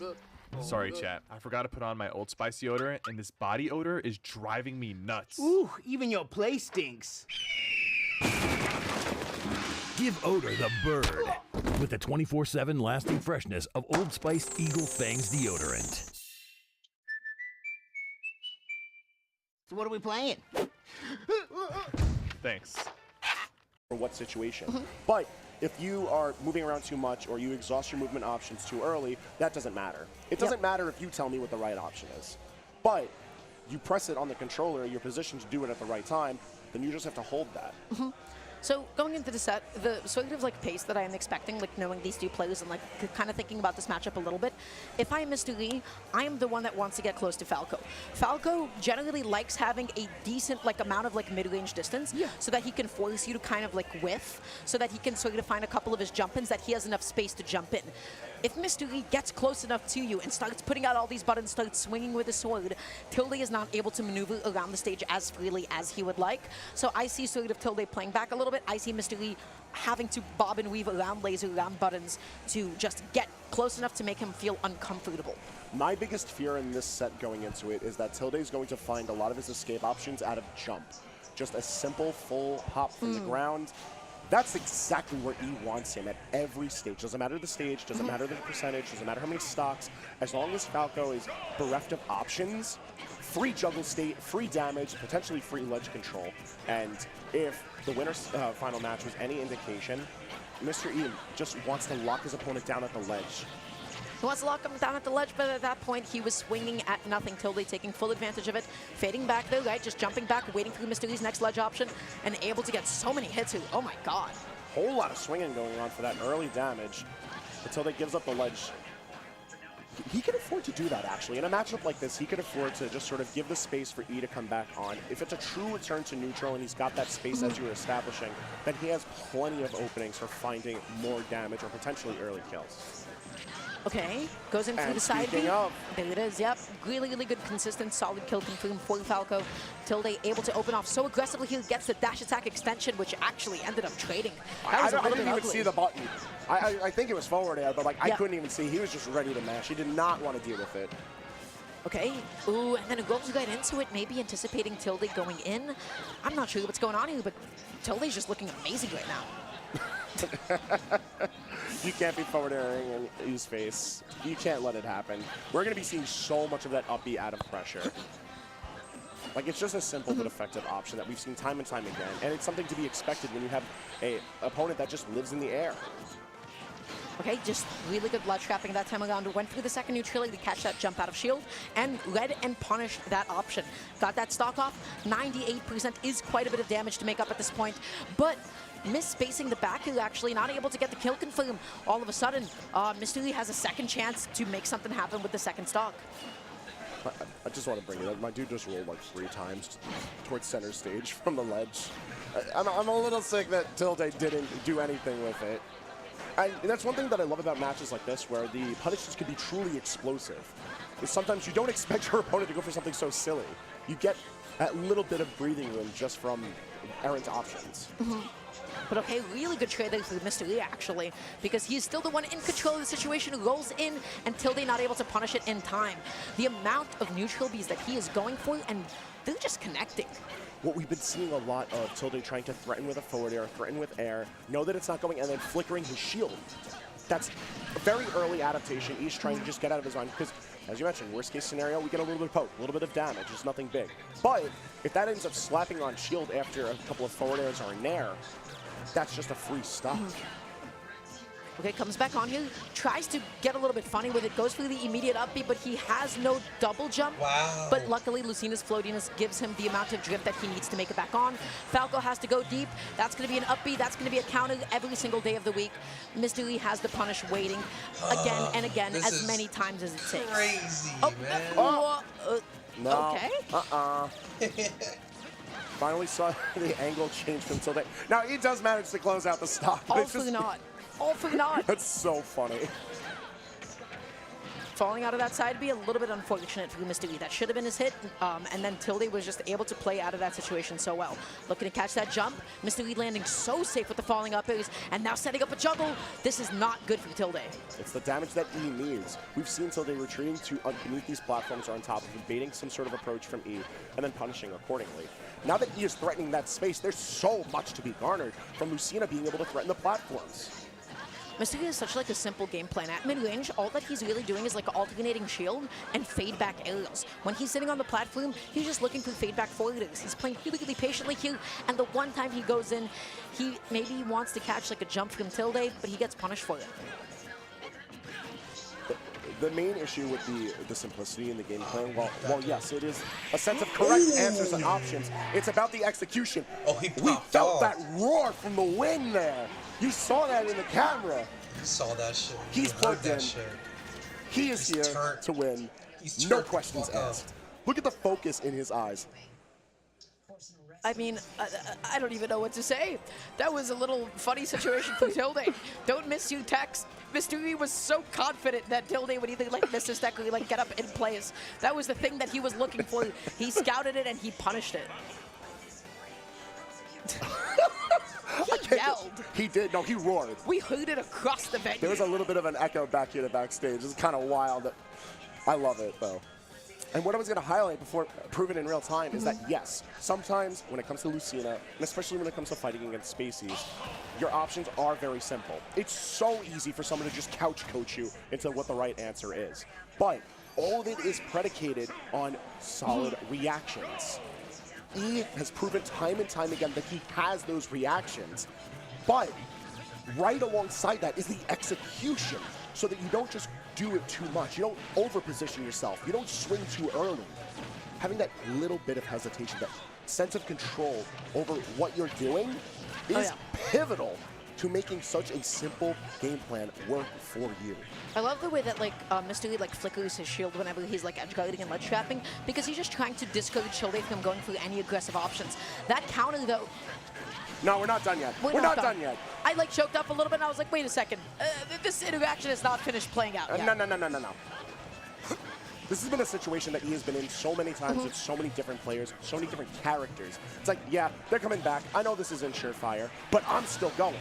up. Sorry, chat. I forgot to put on my Old Spice deodorant, and this body odor is driving me nuts. Ooh, even your place stinks. Give odor the bird with the 24/7 lasting freshness of Old Spice Eagle Fangs deodorant. So what are we playing? Thanks. For what situation. But if you are moving around too much or you exhaust your movement options too early, that doesn't matter. It doesn't matter if you tell me what the right option is. But you press it on the controller, you're positioned to do it at the right time, then you just have to hold that. So going into the set, the sort of like pace that I am expecting, like knowing these two players and like kind of thinking about this matchup a little bit, if I am Mr. Lee, I am the one that wants to get close to Falco. Falco generally likes having a decent like amount of like mid-range distance so that he can force you to kind of like whiff, so that he can sort of find a couple of his jump-ins that he has enough space to jump in. If Mr. Lee gets close enough to you and starts putting out all these buttons, starts swinging with his sword, Tilde is not able to maneuver around the stage as freely as he would like. So I see sort of Tilde playing back a little bit. I see Mr. Lee having to bob and weave around laser, around buttons to just get close enough to make him feel uncomfortable. My biggest fear in this set going into it is that Tilde is going to find a lot of his escape options out of jump. Just a simple full hop from the ground. That's exactly where E wants him at every stage. Doesn't matter the stage, doesn't matter the percentage, doesn't matter how many stocks. As long as Falco is bereft of options, free juggle state, free damage, potentially free ledge control. And if the winner's final match was any indication, Mr. E just wants to lock his opponent down at the ledge. He wants to lock him down at the ledge, but at that point, he was swinging at nothing. Tilde taking full advantage of it, fading back though, right? Just jumping back, waiting for Mr. Lee's next ledge option, and able to get so many hits. Oh my god. Whole lot of swinging going on for that early damage. But Tilde gives up the ledge. He can afford to do that, actually. In a matchup like this, he could afford to just sort of give the space for E to come back on. If it's a true return to neutral and he's got that space as you were establishing, then he has plenty of openings for finding more damage or potentially early kills. Okay, goes in through the side B. There it is, yep. Really, really good, consistent, solid kill confirmed for Falco. Tilde able to open off so aggressively, he gets the dash attack extension, which actually ended up trading. That was I didn't even see the button. I think it was forward air, but like I couldn't even see. He was just ready to mash. He did not want to deal with it. Okay, ooh, and then Gomes got into it, maybe anticipating Tilde going in. I'm not sure what's going on here, but Tilde's just looking amazing right now. You can't be forward airing in his face. You can't let it happen. We're going to be seeing so much of that up B out of pressure. Like, it's just a simple but effective option that we've seen time and time again. And it's something to be expected when you have an opponent that just lives in the air. Okay, just really good ledge trapping that time around. Went through the second neutrality to catch that jump out of shield and led and punished that option. Got that stock off. 98% is quite a bit of damage to make up at this point. But misspacing the back heel, actually not able to get the kill confirm. All of a sudden, Mr. Lee has a second chance to make something happen with the second stock. I just want to bring it up. My dude just rolled like 3 times towards center stage from the ledge. I'm a little sick that Tilde didn't do anything with it. And that's one thing that I love about matches like this, where the punishes can be truly explosive. Is sometimes you don't expect your opponent to go for something so silly. You get that little bit of breathing room just from errant options. But okay, really good trade there for Mr. Lee, actually, because he's still the one in control of the situation who rolls in until they're not able to punish it in time. The amount of neutral Bs that he is going for, and they're just connecting. What we've been seeing a lot of Tilde trying to threaten with a forward air, threaten with air, know that it's not going, and then flickering his shield. That's a very early adaptation. He's trying to just get out of his mind, because, as you mentioned, worst case scenario, we get a little bit of poke, a little bit of damage, it's nothing big. But if that ends up slapping on shield after a couple of forward airs or a nair, that's just a free stock. Okay, comes back on here, tries to get a little bit funny with it, goes for the immediate upbeat, but he has no double jump. Wow. But luckily, Lucina's floatiness gives him the amount of drift that he needs to make it back on. Falco has to go deep. That's going to be an upbeat. That's going to be a counter every single day of the week. Mr. Lee has the punish waiting again and again, as many times as it takes. Crazy, man. No. Okay. Finally saw the angle change from Tilde. Now, he does manage to close out the stock. Awfully not. Awfully not. That's so funny. falling out of that side be a little bit unfortunate for Mr. Lee. That should have been his hit, and then Tilde was just able to play out of that situation so well. Looking to catch that jump, Mr. Lee landing so safe with the falling up airs, and now setting up a juggle. This is not good for Tilde. It's the damage that E needs. We've seen Tilde retreating to beneath these platforms or on top of him, baiting some sort of approach from E, and then punishing accordingly. Now that E is threatening that space, there's so much to be garnered from Lucina being able to threaten the platforms. Mr. Lee is such like a simple game plan. At mid-range, all that he's really doing is like alternating shield and fade back aerials. When he's sitting on the platform, he's just looking for fade back forwarders. He's playing really, really patiently here, and the one time he goes in, he maybe wants to catch like a jump from Tilde, but he gets punished for it. The main issue with the simplicity in the game plan, well, yes, it is a sense of correct answers and options. It's about the execution. We felt that roar from the wing there. You saw that in the camera. You saw that shit. He's plugged in. He is here to win. No questions asked. Look at the focus in his eyes. I mean, I don't even know what to say. That was a little funny situation for Tilde. Don't miss you text. Mr. Lee was so confident that Tilde would either like miss his deck or like get up in place. That was the thing that he was looking for. He scouted it and he punished it. He yelled. He did. No, he roared. We heard it across the venue. There was a little bit of an echo back here to backstage. It's kind of wild. I love it, though. And what I was going to highlight before proving in real time is that, yes, sometimes when it comes to Lucina, and especially when it comes to fighting against Spaceys, your options are very simple. It's so easy for someone to just couch coach you into what the right answer is. But all of it is predicated on solid reactions. E has proven time and time again that he has those reactions, but right alongside that is the execution, so that you don't just do it too much. You don't over-position yourself. You don't swing too early. Having that little bit of hesitation, that sense of control over what you're doing is pivotal to making such a simple game plan work for you. I love the way that like Mr. Lee like flickers his shield whenever he's like edge guarding and ledge trapping, because he's just trying to discourage Tilde from going through any aggressive options. That counter though. No, we're not done yet. We're not done yet. I like choked up a little bit and I was like, wait a second. This interaction is not finished playing out yet. No. This has been a situation that he has been in so many times with so many different players, so many different characters. It's like, yeah, they're coming back. I know this isn't surefire, but I'm still going.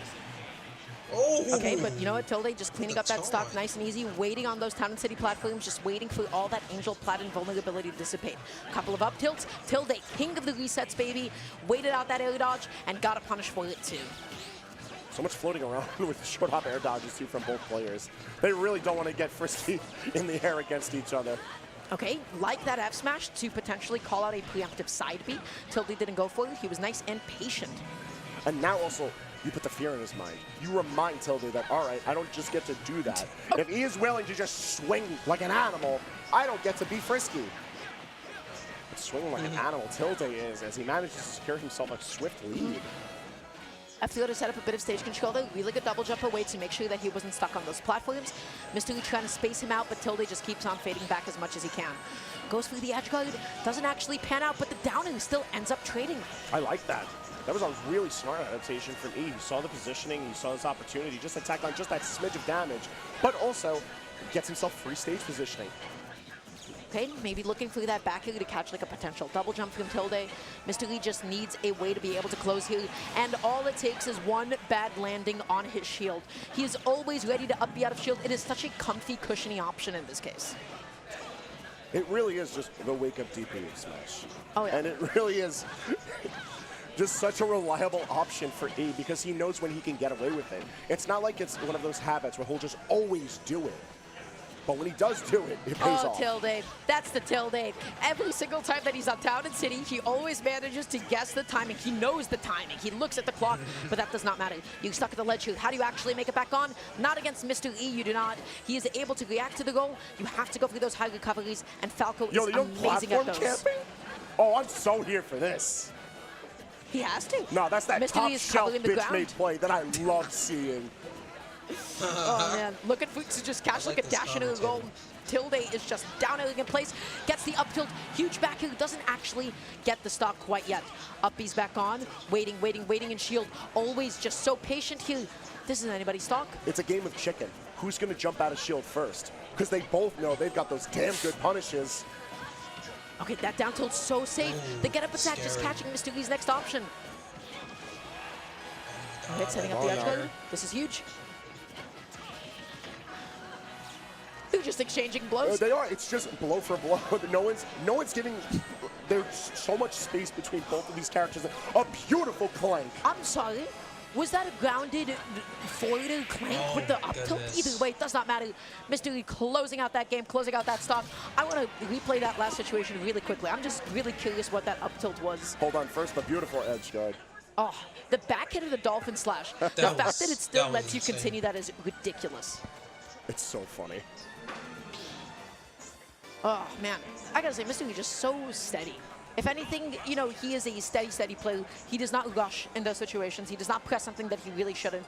Okay, but you know what, Tilde just cleaning up that stock nice and easy, waiting on those Town and City platforms, just waiting for all that Angel Plat invulnerability to dissipate. Couple of up tilts, Tilde, king of the resets, baby, waited out that air dodge and got a punish for it too. So much floating around with short hop air dodges too from both players. They really don't want to get frisky in the air against each other. Okay, like that F smash to potentially call out a preemptive side B. Tilde didn't go for it. He was nice and patient. And now also, you put the fear in his mind. You remind Tilde that, all right, I don't just get to do that. If he is willing to just swing like an animal, I don't get to be frisky. But swinging like an animal, Tilde is, as he manages to secure himself a swift lead. F0 to set up a bit of stage control though, really good double jump away to make sure that he wasn't stuck on those platforms. Mr. Lee trying to space him out, but Tilde just keeps on fading back as much as he can. Goes through the edge guard, doesn't actually pan out, but the downing still ends up trading. I like that. That was a really smart adaptation from E. He saw the positioning, he saw this opportunity, just attack on just that smidge of damage, but also gets himself free stage positioning. Okay, maybe looking for that back here to catch like a potential double jump from Tilde. Mr. Lee just needs a way to be able to close here, and all it takes is one bad landing on his shield. He is always ready to up B out of shield. It is such a comfy, cushiony option in this case. It really is just the wake-up DP smash. Oh, yeah. And it really is just such a reliable option for E because he knows when he can get away with it. It's not like it's one of those habits where he'll just always do it. But when he does do it, it pays off. Tilde. That's the Tilde. Every single time that he's on Town and City, he always manages to guess the timing. He knows the timing. He looks at the clock, but that does not matter. You stuck at the ledge here. How do you actually make it back on? Not against Mr. E, you do not. He is able to react to the goal. You have to go through those high recoveries, and Falco is amazing at those. Camping? Oh, I'm so here for this. He has to. No, that's that Mr. top E is shelf covering the ground. bitch-made play that I love seeing. Oh man, looking for to just catch like a dash into the goal. Tilde is just down in place, gets the up tilt, huge back here, doesn't actually get the stock quite yet. Up B's back on, waiting in shield, always just so patient here. This isn't anybody's stock. It's a game of chicken. Who's gonna jump out of shield first? because they both know they've got those damn good punishes. Okay, that down tilt's so safe. The get up attack just catching Mr. Lee's next option. Hit setting up the edge guard. This is huge. They're just exchanging blows. They are. It's just blow for blow. No one's giving. There's so much space between both of these characters. A beautiful clank. I'm sorry. Was that a grounded forward clank with the up tilt? Either way, it does not matter. Mr. Lee closing out that game, closing out that stock. I want to replay that last situation really quickly. I'm just really curious what that up tilt was. Hold on first, but beautiful edge guard. Oh, the back hit of the Dolphin Slash. The fact that it still lets you continue that is ridiculous. It's so funny. Oh, man. I gotta say, Mr. Lee just so steady. If anything, you know, he is a steady player. He does not rush in those situations. He does not press something that he really shouldn't.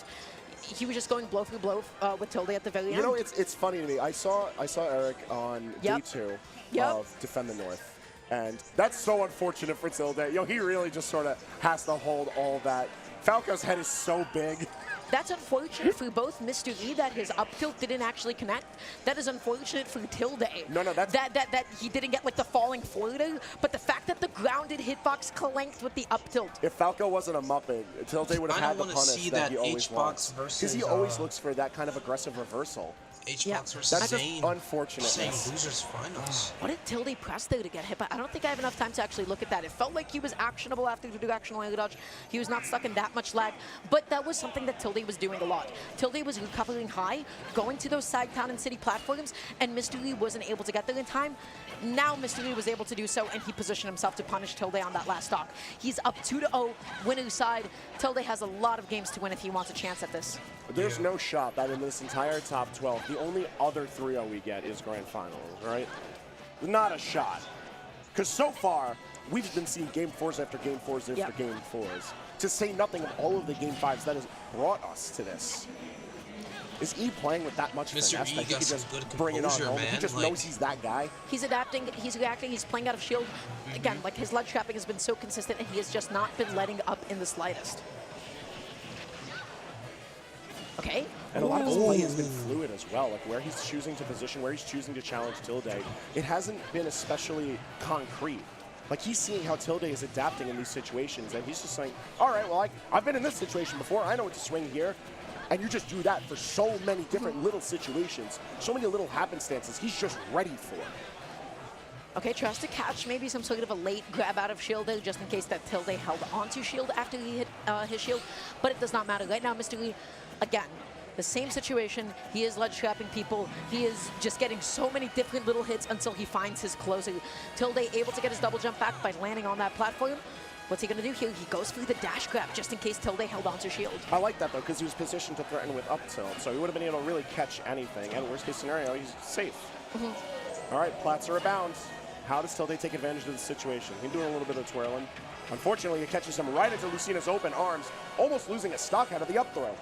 He was just going blow through blow with Tilde at the very end. You know, it's funny to me. I saw Eric on D2 of Defend the North. And that's so unfortunate for Tilde. You know, he really just sort of has to hold all that. Falco's head is so big. That's unfortunate for both Mr. Lee that his up tilt didn't actually connect. That is unfortunate for Tilde. No, that's... That he didn't get, like, the falling forward. But the fact that the grounded hitbox clanked with the up tilt. If Falco wasn't a Muppet, Tilde would have had the punish that he always wants. Because he always looks for that kind of aggressive reversal. H-Box versus That's Zane. just unfortunate. Zane losers finals. What did Tilde press there to get hit? But I don't think I have enough time to actually look at that. It felt like he was actionable after the directional air dodge. He was not stuck in that much lag. But that was something that Tilde was doing a lot. Tilde was recovering high, going to those side town and city platforms, and Mr. Lee wasn't able to get there in time. Now Mr. Lee was able to do so, and he positioned himself to punish Tilde on that last stock. He's up 2-0, winner's side. Tilde has a lot of games to win if he wants a chance at this. There's no shot that in this entire top 12, the only other 3-0 we get is Grand Final, right? Not a shot. Because so far, we've been seeing Game 4s after Game 4s after Game 4s. To say nothing of all of the Game 5s that has brought us to this. Is E playing with that much finesse that he can just bring it on home? Man. He just knows he's that guy. He's adapting, he's reacting, he's playing out of shield. Again, like his ledge trapping has been so consistent, and he has just not been letting up in the slightest. Okay. And a lot of his play has been fluid as well, like where he's choosing to position, where he's choosing to challenge Tilde. It hasn't been especially concrete. Like, he's seeing how Tilde is adapting in these situations, and he's just saying, all right, well, I've been in this situation before. I know what to swing here. And you just do that for so many different little situations, so many little happenstances he's just ready for. Okay, tries to catch maybe some sort of a late grab out of shield there, just in case that Tilde held onto shield after he hit his shield, but it does not matter. Right now, Mr. Lee, again, the same situation. He is ledge trapping people. He is just getting so many different little hits until he finds his closer. Tilde able to get his double jump back by landing on that platform. What's he going to do here? He goes for the dash grab just in case Tilde held onto shield. I like that, though, because he was positioned to threaten with up tilt, so he would have been able to really catch anything. And worst case scenario, he's safe. All right, plats are abound. How does Tilde take advantage of the situation? He's doing a little bit of twirling. Unfortunately, it catches him right into Lucina's open arms, almost losing a stock out of the up throw.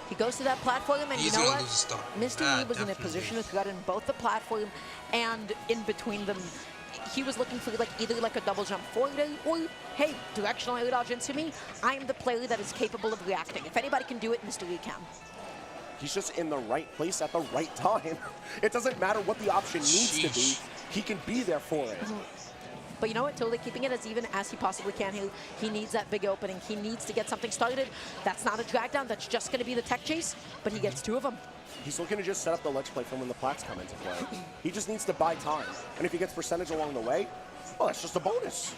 He goes to that platform, and you know what? Mr. Lee was in a position to threaten both the platform and in between them. He was looking for either a double jump forward or, hey, directional air dodge into me. I am the player that is capable of reacting. If anybody can do it, Mr. Lee can. He's just in the right place at the right time. It doesn't matter what the option needs to be. He can be there for it. But you know what? Totally keeping it as even as he possibly can. He needs that big opening. He needs to get something started. That's not a drag down. That's just going to be the tech chase. But he gets two of them. He's looking to just set up the ledge play from when the plats come into play. He just needs to buy time. And if he gets percentage along the way, well, that's just a bonus.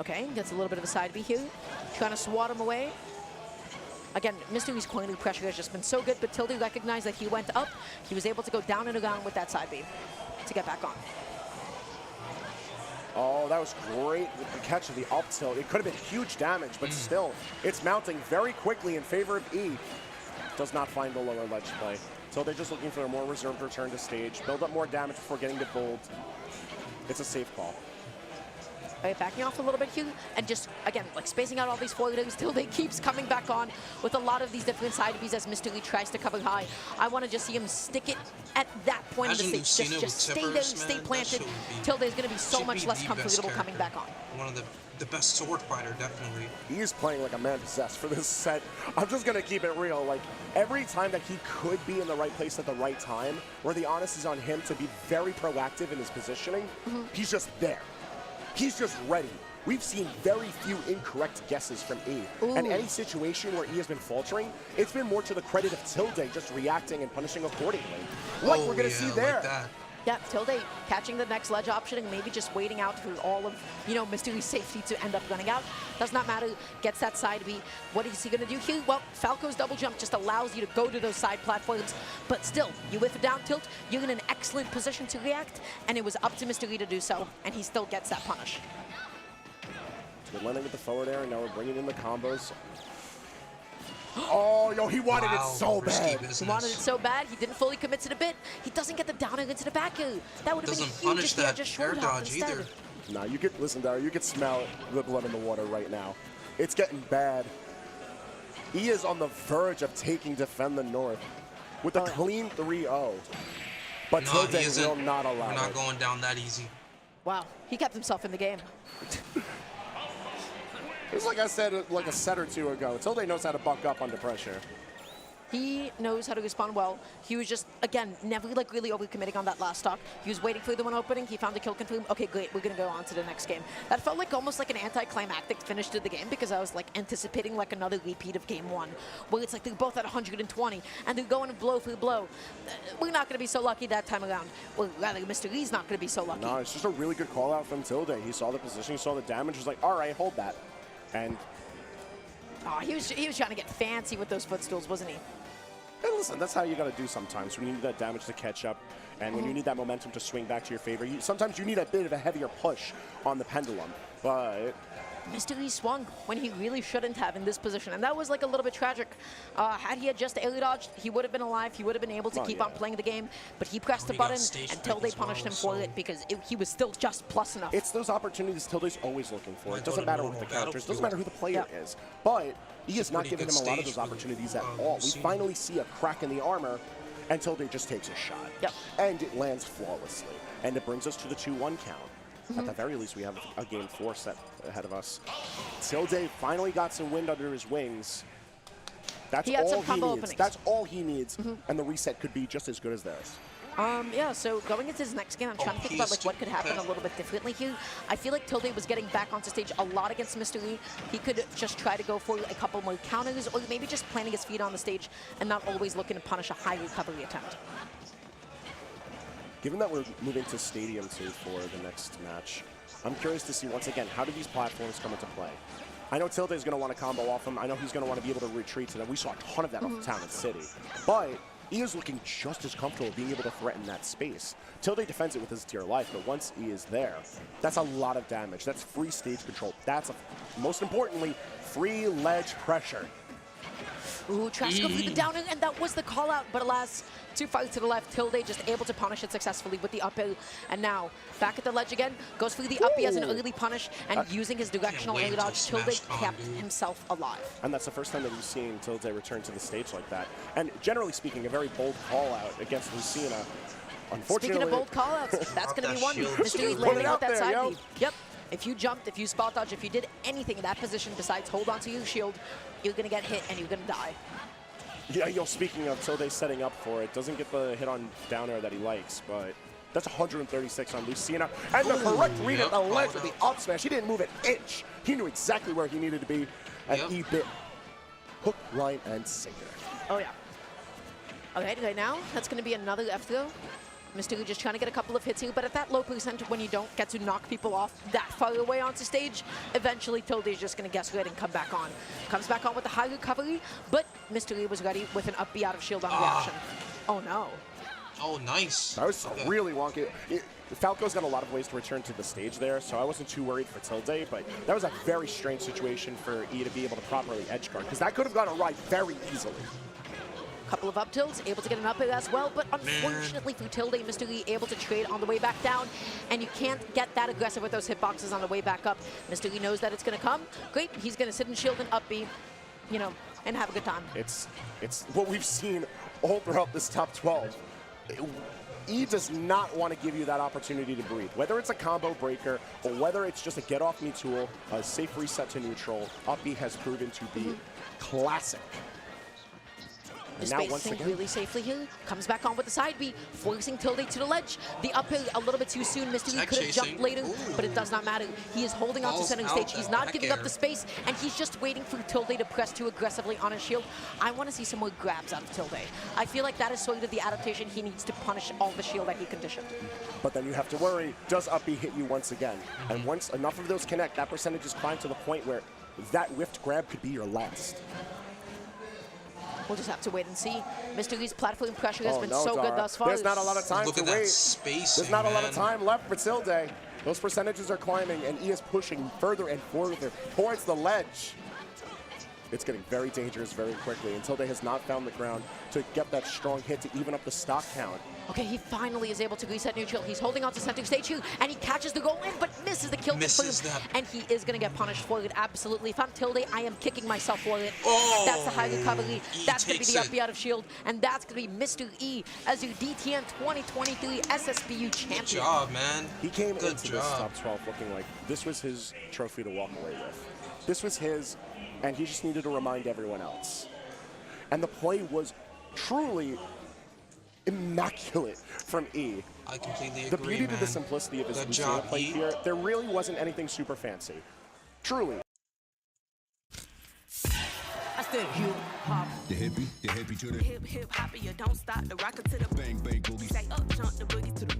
Okay, gets a little bit of a side B here. Trying to swat him away. Again, Mr. Lee's corner pressure has just been so good, but Tilde recognized that he went up. He was able to go down and around with that side B to get back on. Oh, that was great with the catch of the up tilt. It could have been huge damage, but still, it's mounting very quickly in favor of E. Does not find the lower ledge play. So they're just looking for a more reserved return to stage, build up more damage before getting to bold. It's a safe call. Right, backing off a little bit here, and just, again, like spacing out all these forwards. Tilde keeps coming back on with a lot of these different side Bs as Mr. Lee tries to cover high. I want to just see him stick it at that point of the stage. Just stay there, stay planted. Tilde is going to be so much less comfortable coming back on. One of the best sword fighter, definitely. He is playing like a man possessed for this set. I'm just going to keep it real. Like, every time that he could be in the right place at the right time, where the onus is on him to be very proactive in his positioning, he's just there. He's just ready. We've seen very few incorrect guesses from E. And any situation where E has been faltering, it's been more to the credit of Tilde just reacting and punishing accordingly. Like we're going to see there. Like yeah, Tilde catching the next ledge option and maybe just waiting out for all of, Mr. Lee's safety to end up gunning out. Does not matter, gets that side B. What is he gonna do here? Well, Falco's double jump just allows you to go to those side platforms, but still, you whiff a down tilt, you're in an excellent position to react, and it was up to Mr. Lee to do so, and he still gets that punish. Good landing with the forward air, and now we're bringing in the combos. Oh, yo, he wanted it so bad. He wanted it so bad, he didn't fully commit to the bit. He doesn't get the down air into the back air. That would have been huge if he had just short hop instead. Nah, you could, listen, Dara, you could smell the blood in the water right now. It's getting bad. He is on the verge of taking Defend the North with a clean 3-0. But no, Tilde will not allow it. We're not going down that easy. Wow, he kept himself in the game. It's like I said like a set or two ago. Tilde knows how to buck up under pressure. He knows how to respond well. He was just, again, never like really overcommitting on that last stock. He was waiting for the one opening. He found the kill confirm. Okay, great. We're going to go on to the next game. That felt like almost like an anticlimactic finish to the game because I was like anticipating like another repeat of game one where it's like they're both at 120 and they're going blow for blow. We're not going to be so lucky that time around. Well, rather, Mr. Lee's not going to be so lucky. No, it's just a really good call out from Tilde. He saw the position, he saw the damage, was like, all right, hold that. And he was trying to get fancy with those footstools, wasn't he? And listen, that's how you got to do sometimes when you need that damage to catch up and when you need that momentum to swing back to your favor. Sometimes you need a bit of a heavier push on the pendulum, but Mr. Lee swung when he really shouldn't have in this position, and that was like a little bit tragic. Had he had just air dodged, he would have been alive. He would have been able to keep on playing the game, but he pressed the button until they punished him for it because he was still just plus enough. It's those opportunities Tilde's always looking for. It doesn't matter what the character is. It doesn't matter who the player is. But he is not giving him a lot of those opportunities at all. We finally see a crack in the armor, and Tilde just takes a shot. And it lands flawlessly. And it brings us to the 2-1 count. At the very least, we have a game 4 set ahead of us. Tilde finally got some wind under his wings. That's all he needs. That's all he needs. And the reset could be just as good as theirs. Yeah, so going into his next game, I'm trying to think about like what could happen a little bit differently here. I feel like Tilde was getting back onto stage a lot against Mr. Lee. He could just try to go for a couple more counters or maybe just planting his feet on the stage and not always looking to punish a high recovery attempt. Given that we're moving to Stadium 2 for the next match, I'm curious to see, once again, how do these platforms come into play? I know Tilde is going to want to combo off him. I know he's going to want to be able to retreat to them. We saw a ton of that off the Town and City. But he is looking just as comfortable being able to threaten that space. Tilde defends it with his tier life, but once he is there, that's a lot of damage. That's free stage control. That's, most importantly, free ledge pressure. Ooh, tries to go for the downer, and that was the call out, but alas, too far to the left. Tilde just able to punish it successfully with the up air. And now, back at the ledge again, goes for the up as an early punish, and using his directional air dodge, Tilde kept himself alive. And that's the first time that we've seen Tilde return to the stage like that. And generally speaking, a very bold call out against Lucina. Unfortunately, speaking of bold call outs, that's going to be one. Mr. Lee landing out that side B. Yep. If you jumped, if you spot dodge, if you did anything in that position besides hold on to your shield, you're going to get hit and you're going to die. Yeah, speaking of Tilde setting up for it, doesn't get the hit on down air that he likes, but that's 136 on Lucina. And the correct read at the ledge with the up smash. He didn't move an inch. He knew exactly where he needed to be. And he bit hook, line, and sinker. Oh, yeah. Okay, right now, that's going to be another F throw. Mr. Lee just trying to get a couple of hits here, but at that low percent, when you don't get to knock people off that far away onto stage, eventually Tilde is just going to guess good and come back on. Comes back on with the high recovery, but Mr. Lee was ready with an up B out of shield on reaction. Oh, no. Oh, nice. That was really wonky. Falco's got a lot of ways to return to the stage there, so I wasn't too worried for Tilde, but that was a very strange situation for E to be able to properly edge guard, because that could have gone awry very easily. Couple of up tilts, able to get an up air as well, but unfortunately for Tilde, Mr. Lee able to trade on the way back down, and you can't get that aggressive with those hitboxes on the way back up. Mr. Lee knows that it's going to come. Great, he's going to sit and shield and up B, you know, and have a good time. It's what we've seen all throughout this top 12. E does not want to give you that opportunity to breathe. Whether it's a combo breaker or whether it's just a get off me tool, a safe reset to neutral, up B has proven to be classic. Is And now once spacing again, really safely here. Comes back on with the side B, forcing Tilde to the ledge. The up air a little bit too soon. Mr. Lee could have jumped later, but it does not matter. He is holding on to Balls center out stage. He's that not back giving up air. the space, and he's just waiting for Tilde to press too aggressively on his shield. I want to see some more grabs out of Tilde. I feel like that is sort of the adaptation he needs to punish all the shield that he conditioned. but then you have to worry, does up B hit you once again? And once enough of those connect, that percentage is climbed to the point where that whiffed grab could be your last. We'll just have to wait and see. Mr. Lee's platform pressure has Oh, been no, so Dara. good thus far. There's not a lot of time Look to at that wait. spacing, There's not a lot of man. time left for Tilde. Those percentages are climbing, and E is pushing further and further towards the ledge. It's getting very dangerous very quickly, and Tilde has not found the ground to get that strong hit to even up the stock count. Okay, he finally is able to reset neutral. He's holding on to center stage here, and he catches the goal in, but misses the kill Misses confirm, that. and he is going to get punished for it, absolutely. If I'm Tilde, I am kicking myself for it. Oh, That's the high recovery. That's going to be takes the it. up B out of shield, and that's going to be Mr. E as your DTN 2023 SSBU champion. Good job, man. He came Good into this job. top 12 looking like this was his trophy to walk away with. This was his, and he just needed to remind everyone else. And the play was truly immaculate from E. I completely The agree, beauty to man. the simplicity of his Good Luciano job, play E. here, there really wasn't anything super fancy. Truly. I said hip hop, The hippie to the hip hop, and you don't stop the rocker to the bang bang boogie. say up, jump the boogie to the